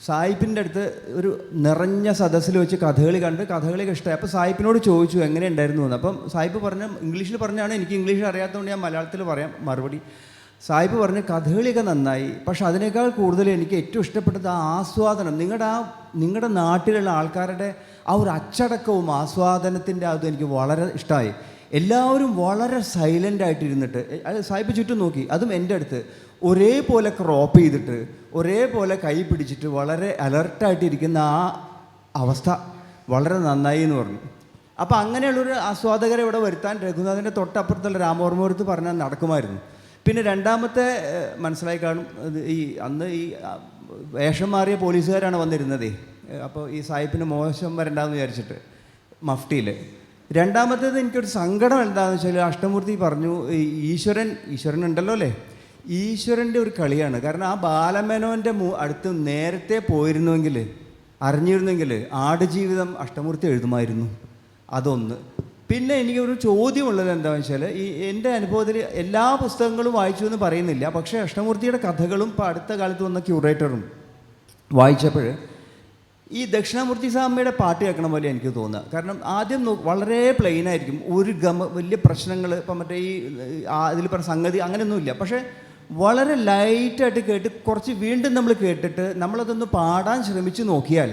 സായിപ്പിൻ്റെ അടുത്ത് ഒരു നിറഞ്ഞ സദസ്സിൽ വെച്ച് കഥകളി കണ്ട് കഥകളിയൊക്കെ ഇഷ്ടമായി. അപ്പോൾ സായിപ്പിനോട് ചോദിച്ചു എങ്ങനെ ഉണ്ടായിരുന്നു എന്ന്. അപ്പം സായിപ്പ് പറഞ്ഞ ഇംഗ്ലീഷിൽ പറഞ്ഞാണ്, എനിക്ക് ഇംഗ്ലീഷ് അറിയാത്തതുകൊണ്ട് ഞാൻ മലയാളത്തിൽ പറയാം മറുപടി. സായിപ്പ് പറഞ്ഞ് കഥകളിയൊക്കെ നന്നായി, പക്ഷെ അതിനേക്കാൾ കൂടുതൽ എനിക്ക് ഏറ്റവും ഇഷ്ടപ്പെട്ടത് ആ ആസ്വാദനം, നിങ്ങളുടെ നാട്ടിലുള്ള ആൾക്കാരുടെ ആ ഒരു അച്ചടക്കവും ആസ്വാദനത്തിൻ്റെ അതും എനിക്ക് വളരെ ഇഷ്ടമായി. എല്ലാവരും വളരെ സൈലൻ്റായിട്ടിരുന്നിട്ട്, അത് സായിപ്പ് ചുറ്റും നോക്കി, അതും എൻ്റെ അടുത്ത് ഒരേപോലെ ക്രോപ്പ് ചെയ്തിട്ട് ഒരേപോലെ കൈ പിടിച്ചിട്ട് വളരെ അലർട്ടായിട്ടിരിക്കുന്ന ആ അവസ്ഥ വളരെ നന്നായി എന്ന് പറഞ്ഞു. അപ്പോൾ അങ്ങനെയുള്ളൊരു ആസ്വാദകരെ ഇവിടെ വരുത്താൻ രഘുനാഥൻ്റെ തൊട്ടപ്പുറത്തുള്ള രാമവർമ്മപുരത്ത് പറഞ്ഞാൽ നടക്കുമായിരുന്നു. പിന്നെ രണ്ടാമത്തെ മനസ്സിലായി കാണും, അന്ന് ഈ വേഷം മാറിയ പോലീസുകാരാണ് വന്നിരുന്നത്. അപ്പോൾ ഈ സായിപ്പിന് മോശം വരണ്ടെന്ന് വിചാരിച്ചിട്ട് മഫ്റ്റിയിൽ. രണ്ടാമത്തേത് എനിക്കൊരു സങ്കടം എന്താണെന്ന് വെച്ചാൽ, അഷ്ടമൂർത്തി പറഞ്ഞു ഈശ്വരൻ ഉണ്ടല്ലോ അല്ലേ, ഈശ്വരൻ്റെ ഒരു കളിയാണ്. കാരണം ആ ബാലമേനോൻ്റെ അടുത്ത് നേരത്തെ പോയിരുന്നുവെങ്കിൽ, അറിഞ്ഞിരുന്നെങ്കിൽ ആടുജീവിതം അഷ്ടമൂർത്തി എഴുതുമായിരുന്നു. അതൊന്ന്. പിന്നെ എനിക്കൊരു ചോദ്യമുള്ളത് എന്താണെന്ന് വെച്ചാൽ, എൻ്റെ അനുഭവത്തിൽ എല്ലാ പുസ്തകങ്ങളും വായിച്ചു എന്ന് പറയുന്നില്ല, പക്ഷേ അഷ്ടമൂർത്തിയുടെ കഥകളും ഇപ്പോൾ അടുത്ത കാലത്ത് വന്ന ക്യൂറേറ്ററും വായിച്ചപ്പോൾ ഈ ദക്ഷിണാമൂർത്തി സ്വാമിയുടെ പാട്ട് കേൾക്കണ പോലെ എനിക്ക് തോന്നുക. കാരണം ആദ്യം വളരെ പ്ലെയിനായിരിക്കും, ഒരു വലിയ പ്രശ്നങ്ങൾ ഇപ്പം മറ്റേ ഇതിൽ പറഞ്ഞ സംഗതി അങ്ങനെയൊന്നുമില്ല, പക്ഷേ വളരെ ലൈറ്റായിട്ട് കേട്ട് കുറച്ച് വീണ്ടും നമ്മൾ കേട്ടിട്ട് നമ്മളതൊന്ന് പാടാൻ ശ്രമിച്ച് നോക്കിയാൽ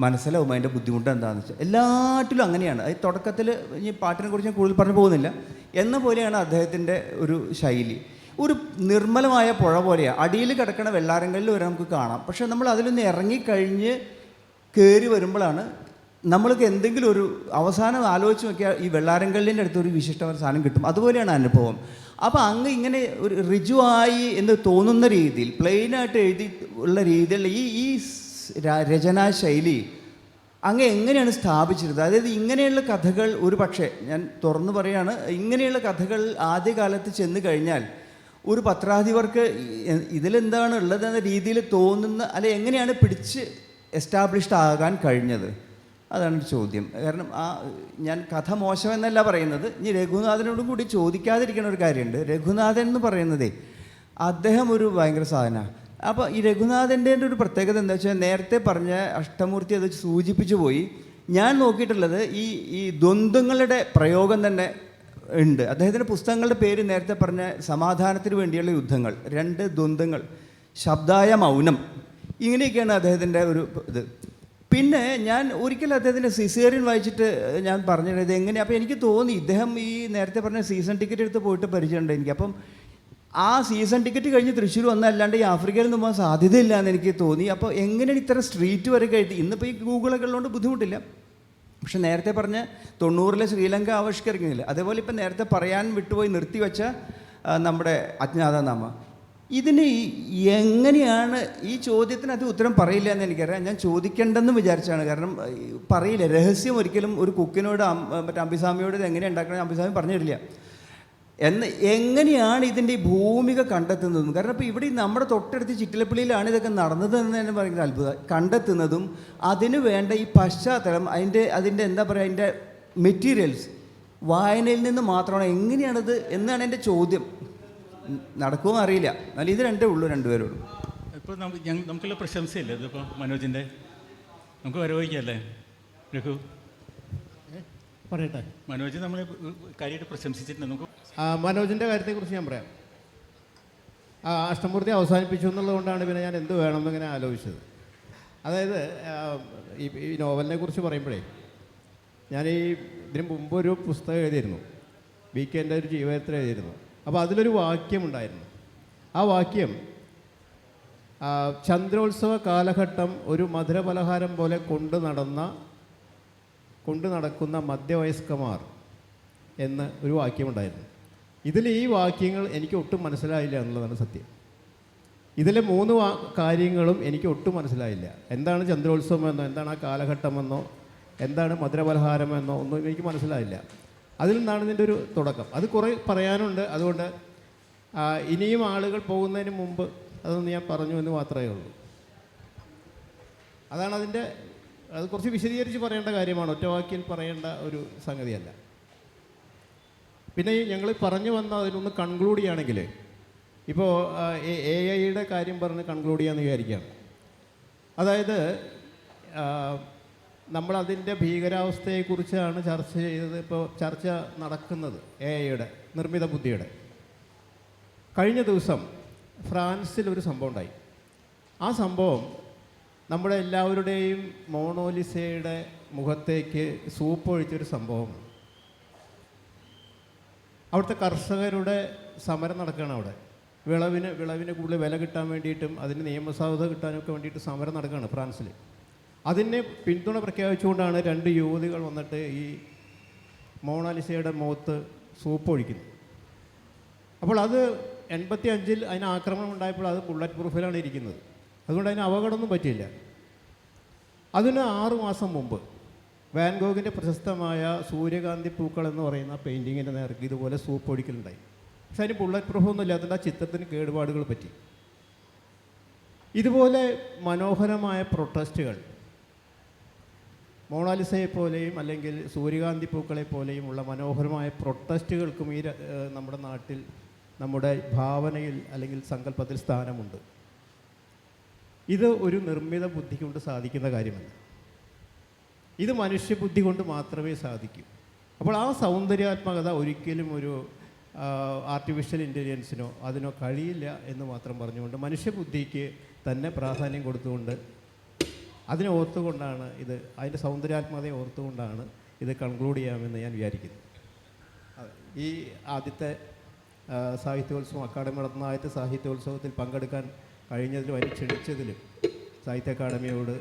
മനസ്സിലാവും അതിൻ്റെ ബുദ്ധിമുട്ട് എന്താണെന്ന് വെച്ചാൽ. എല്ലാറ്റിലും അങ്ങനെയാണ്. അത് തുടക്കത്തിൽ ഇനി പാട്ടിനെ കുറിച്ച് ഞാൻ കൂടുതൽ പറഞ്ഞു പോകുന്നില്ല എന്ന പോലെയാണ് അദ്ദേഹത്തിൻ്റെ ഒരു ശൈലി. ഒരു നിർമ്മലമായ പുഴ പോലെയാണ്. അടിയിൽ കിടക്കണ വെള്ളാരങ്ങളിൽ വരെ നമുക്ക് കാണാം. പക്ഷേ നമ്മൾ അതിലൊന്ന് ഇറങ്ങിക്കഴിഞ്ഞ് കയറി വരുമ്പോഴാണ് നമ്മൾക്ക് എന്തെങ്കിലും ഒരു അവസാനം ആലോചിച്ച് നോക്കിയാൽ ഈ വെള്ളാരങ്കല്ലിൻ്റെ അടുത്ത് ഒരു വിശിഷ്ടമായ സാധനം കിട്ടും. അതുപോലെയാണ് അനുഭവം. അപ്പോൾ അങ്ങ് ഇങ്ങനെ ഒരു ഋജുവായി എന്ന് തോന്നുന്ന രീതിയിൽ പ്ലെയിനായിട്ട് എഴുതി ഉള്ള രീതിയിലുള്ള ഈ രചനാ ശൈലി അങ്ങ് എങ്ങനെയാണ് സ്ഥാപിച്ചിരുന്നത്? അതായത് ഇങ്ങനെയുള്ള കഥകൾ ഒരു പക്ഷേ ഞാൻ തുറന്നു പറയുകയാണ്, ഇങ്ങനെയുള്ള കഥകൾ ആദ്യകാലത്ത് ചെന്ന് കഴിഞ്ഞാൽ ഒരു പത്രാധിപർക്ക് ഇതിലെന്താണ് ഉള്ളതെന്ന രീതിയിൽ തോന്നുന്ന അല്ലെ എങ്ങനെയാണ് പിടിച്ച് എസ്റ്റാബ്ലിഷ്ഡ് ആകാൻ കഴിഞ്ഞത്? അതാണ് ചോദ്യം. കാരണം ഞാൻ കഥ മോശമെന്നല്ല പറയുന്നത്. ഇനി രഘുനാഥനോടും കൂടി ചോദിക്കാതിരിക്കുന്ന ഒരു കാര്യമുണ്ട്. രഘുനാഥൻ എന്ന് പറയുന്നതേ അദ്ദേഹം ഒരു ഭയങ്കര സാധനമാണ്. അപ്പോൾ ഈ രഘുനാഥൻ്റെ ഒരു പ്രത്യേകത എന്താ വെച്ചാൽ നേരത്തെ പറഞ്ഞ അഷ്ടമൂർത്തി അത് സൂചിപ്പിച്ചു പോയി. ഞാൻ നോക്കിയിട്ടുള്ളത് ഈ ദ്വന്ദ്ങ്ങളുടെ പ്രയോഗം തന്നെ ഉണ്ട്. അദ്ദേഹത്തിൻ്റെ പുസ്തകങ്ങളുടെ പേര് നേരത്തെ പറഞ്ഞ സമാധാനത്തിന് വേണ്ടിയുള്ള യുദ്ധങ്ങൾ, 2 ദ്വന്ദ്ങ്ങൾ, ശബ്ദായ മൗനം, ഇങ്ങനെയൊക്കെയാണ് അദ്ദേഹത്തിൻ്റെ ഒരു ഇത്. പിന്നെ ഞാൻ ഒരിക്കലും അദ്ദേഹത്തിൻ്റെ സിസേറിയൻ വായിച്ചിട്ട് ഞാൻ പറഞ്ഞത് ഇത് എങ്ങനെയാണ്. അപ്പോൾ എനിക്ക് തോന്നി ഇദ്ദേഹം ഈ നേരത്തെ പറഞ്ഞ സീസൺ ടിക്കറ്റ് എടുത്ത് പോയിട്ട് പരിചയമുണ്ട് എനിക്ക്. അപ്പം ആ സീസൺ ടിക്കറ്റ് കഴിഞ്ഞ് തൃശ്ശൂർ വന്നല്ലാണ്ട് ഈ ആഫ്രിക്കയിൽ നിന്ന് പോകാൻ സാധ്യതയില്ല എന്ന് എനിക്ക് തോന്നി. അപ്പോൾ എങ്ങനെയാണ് ഇത്ര സ്ട്രീറ്റ് വരെ കഴിഞ്ഞ്, ഇന്നിപ്പോൾ ഈ ഗൂഗിളൊക്കെ ഉള്ളതുകൊണ്ട് ബുദ്ധിമുട്ടില്ല. പക്ഷെ നേരത്തെ പറഞ്ഞ 90-ലെ ശ്രീലങ്ക ആവിഷ്കരിക്കുന്നില്ല, അതേപോലെ ഇപ്പം നേരത്തെ പറയാൻ വിട്ടുപോയി നിർത്തിവെച്ച നമ്മുടെ അജ്ഞാതനാമ, ഇതിന് എങ്ങനെയാണ് ഈ ചോദ്യത്തിന് അത് ഉത്തരം പറയില്ല എന്ന് എനിക്കറിയാം. ഞാൻ ചോദിക്കേണ്ടെന്ന് വിചാരിച്ചാണ്. കാരണം പറയില്ല, രഹസ്യം ഒരിക്കലും ഒരു കുക്കിനോട് മറ്റേ അംബിസ്വാമിയോട് ഇത് എങ്ങനെ ഉണ്ടാക്കണം അംബിസ്വാമി പറഞ്ഞു തരില്ല. എങ്ങനെയാണ് ഇതിൻ്റെ ഈ ഭൂമിക കണ്ടെത്തുന്നതും, കാരണം ഇപ്പോൾ ഇവിടെ നമ്മുടെ തൊട്ടടുത്ത് ചിറ്റിലപ്പള്ളിയിലാണ് ഇതൊക്കെ നടന്നതെന്ന് തന്നെ പറയുന്നത് അത്ഭുതം. കണ്ടെത്തുന്നതും അതിന് വേണ്ട ഈ പശ്ചാത്തലം, അതിൻ്റെ എന്താ പറയുക, അതിൻ്റെ മെറ്റീരിയൽസ് വായനയിൽ നിന്ന് മാത്രമാണ്. എങ്ങനെയാണിത് എന്നാണ് എൻ്റെ ചോദ്യം. നടക്കുമോ അറിയില്ല, എന്നാൽ ഇത് രണ്ടേ ഉള്ളൂ, രണ്ടുപേരുള്ളൂ. ഇപ്പോൾ നമുക്കുള്ള പ്രശംസയില്ലേ ഇതിപ്പോൾ മനോജിൻ്റെ? നമുക്ക് വരവയ്ക്കല്ലേ രഘു? പറയട്ടെ. മനോജ് നമ്മൾ കാര്യമായിട്ട് പ്രശംസിച്ചിട്ടുണ്ട്. നമുക്ക് മനോജിൻ്റെ കാര്യത്തെക്കുറിച്ച് ഞാൻ പറയാം. അഷ്ടമൂർത്തി അവസാനിപ്പിച്ചു എന്നുള്ളതുകൊണ്ടാണ് പിന്നെ ഞാൻ എന്ത് വേണമെന്നിങ്ങനെ ആലോചിച്ചത്. അതായത് ഈ നോവലിനെ കുറിച്ച് പറയുമ്പോഴേ ഞാൻ ഇതിന് മുമ്പ് ഒരു പുസ്തകം എഴുതിയിരുന്നു, BK-ൻ്റെ ഒരു ജീവചരിത്രം എഴുതിയിരുന്നു. അപ്പോൾ അതിലൊരു വാക്യമുണ്ടായിരുന്നു. ആ വാക്യം ചന്ദ്രോത്സവ കാലഘട്ടം ഒരു മധുരപലഹാരം പോലെ കൊണ്ടു നടക്കുന്ന മധ്യവയസ്കമാർ എന്ന് ഒരു വാക്യമുണ്ടായിരുന്നു. ഇതിൽ ഈ വാക്യങ്ങൾ എനിക്ക് ഒട്ടും മനസ്സിലായില്ല എന്നുള്ളതാണ് സത്യം. ഇതിലെ 3 കാര്യങ്ങളും എനിക്ക് ഒട്ടും മനസ്സിലായില്ല. എന്താണ് ചന്ദ്രോത്സവമെന്നോ, എന്താണ് ആ കാലഘട്ടമെന്നോ, എന്താണ് മധുരപലഹാരമെന്നോ ഒന്നും എനിക്ക് മനസ്സിലായില്ല. അതിൽ നിന്നാണ് ഇതിൻ്റെ ഒരു തുടക്കം. അത് കുറേ പറയാനുണ്ട്. അതുകൊണ്ട് ഇനിയും ആളുകൾ പോകുന്നതിന് മുമ്പ് അതൊന്ന് ഞാൻ പറഞ്ഞു എന്ന് മാത്രമേ ഉള്ളൂ. അതാണ് അത് കുറച്ച് വിശദീകരിച്ച് പറയേണ്ട കാര്യമാണ്, ഒറ്റവാക്കിൽ പറയേണ്ട ഒരു സംഗതിയല്ല. പിന്നെ ഞങ്ങൾ പറഞ്ഞു വന്ന അതിനൊന്ന് കൺക്ലൂഡ് ചെയ്യുകയാണെങ്കിൽ, ഇപ്പോൾ AI-യുടെ കാര്യം പറഞ്ഞ് കൺക്ലൂഡ് ചെയ്യാമെന്ന് വിചാരിക്കുകയാണ്. അതായത് നമ്മളതിൻ്റെ ഭീകരാവസ്ഥയെക്കുറിച്ചാണ് ചർച്ച ചെയ്തത്. ഇപ്പോൾ ചർച്ച നടക്കുന്നത് AI-യുടെ നിർമ്മിത ബുദ്ധിയുടെ. കഴിഞ്ഞ ദിവസം ഫ്രാൻസിൽ ഒരു സംഭവം ഉണ്ടായി. ആ സംഭവം നമ്മുടെ എല്ലാവരുടെയും മോണോലിസയുടെ മുഖത്തേക്ക് സൂപ്പ് ഒഴിച്ചൊരു സംഭവമാണ്. അവിടുത്തെ കർഷകരുടെ സമരം നടക്കുകയാണ്. അവിടെ വിളവിന് കൂടുതൽ വില കിട്ടാൻ വേണ്ടിയിട്ടും അതിന് നിയമസാധുത കിട്ടാനൊക്കെ വേണ്ടിയിട്ട് സമരം നടക്കുകയാണ് ഫ്രാൻസിൽ. അതിനെ പിന്തുണ പ്രഖ്യാപിച്ചുകൊണ്ടാണ് 2 യുവതികൾ വന്നിട്ട് ഈ മോണാലിസയുടെ മുഖത്ത് സൂപ്പ് ഒഴിക്കുന്നത്. അപ്പോൾ അത് 85-ൽ അതിന് ആക്രമണം ഉണ്ടായപ്പോൾ അത് ബുള്ളറ്റ് പ്രൂഫിലാണ് ഇരിക്കുന്നത്. അതുകൊണ്ട് അതിന് അപകടമൊന്നും പറ്റിയില്ല. അതിന് 6 മാസം മുമ്പ് വാൻ ഗോഗിൻ്റെ പ്രശസ്തമായ സൂര്യകാന്തി പൂക്കൾ എന്ന് പറയുന്ന പെയിൻറ്റിങ്ങിൻ്റെ നേർക്ക് ഇതുപോലെ സൂപ്പ് ഒഴിക്കലുണ്ടായി. പക്ഷെ അതിന് ബുള്ളറ്റ് പ്രൂഫൊന്നും ഇല്ലാത്തതുകൊണ്ട് ആ ചിത്രത്തിന് കേടുപാടുകൾ പറ്റി. ഇതുപോലെ മനോഹരമായ പ്രൊട്ടസ്റ്റുകൾ മോണാലിസയെപ്പോലെയും അല്ലെങ്കിൽ സൂര്യകാന്തി പൂക്കളെ പോലെയും ഉള്ള മനോഹരമായ പ്രൊട്ടസ്റ്റുകൾക്കും ഈ നമ്മുടെ നാട്ടിൽ നമ്മുടെ ഭാവനയിൽ അല്ലെങ്കിൽ സങ്കല്പത്തിൽ സ്ഥാനമുണ്ട്. ഇത് ഒരു നിർമ്മിത ബുദ്ധി കൊണ്ട് സാധിക്കുന്ന കാര്യമല്ല. ഇത് മനുഷ്യബുദ്ധി കൊണ്ട് മാത്രമേ സാധിക്കൂ. അപ്പോൾ ആ സൗന്ദര്യാത്മകത ഒരിക്കലും ഒരു ആർട്ടിഫിഷ്യൽ ഇൻ്റലിജൻസിനോ അതിനോ കഴിയില്ല എന്ന് മാത്രം പറഞ്ഞുകൊണ്ട് മനുഷ്യബുദ്ധിക്ക് തന്നെ പ്രാധാന്യം കൊടുത്തുകൊണ്ട് അതിനെ ഓർത്തുകൊണ്ടാണ് അതിൻ്റെ സൗന്ദര്യാത്മകതയെ ഓർത്തുകൊണ്ടാണ് ഇത് കൺക്ലൂഡ് ചെയ്യാമെന്ന് ഞാൻ വിചാരിക്കുന്നു. ഈ ആദ്യത്തെ സാഹിത്യോത്സവം, അക്കാദമി നടത്തുന്ന ആദ്യത്തെ സാഹിത്യോത്സവത്തിൽ പങ്കെടുക്കാൻ കഴിഞ്ഞതിലും അതിന് ക്ഷണിച്ചതിലും സാഹിത്യ അക്കാദമിയോട്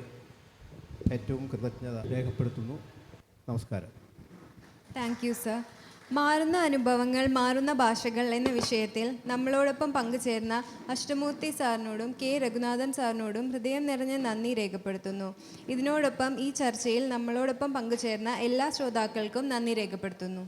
ഏറ്റവും കൃതജ്ഞത രേഖപ്പെടുത്തുന്നു. നമസ്കാരം. Thank you sir. മാറുന്ന അനുഭവങ്ങൾ, മാറുന്ന ഭാഷകൾ എന്ന വിഷയത്തിൽ നമ്മളോടൊപ്പം പങ്കുചേർന്ന അഷ്ടമൂർത്തി സാറിനോടും കെ രഘുനാഥൻ സാറിനോടും ഹൃദയം നിറഞ്ഞ നന്ദി രേഖപ്പെടുത്തുന്നു. ഇതിനോടൊപ്പം ഈ ചർച്ചയിൽ നമ്മളോടൊപ്പം പങ്കുചേർന്ന എല്ലാ ശ്രോതാക്കൾക്കും നന്ദി രേഖപ്പെടുത്തുന്നു.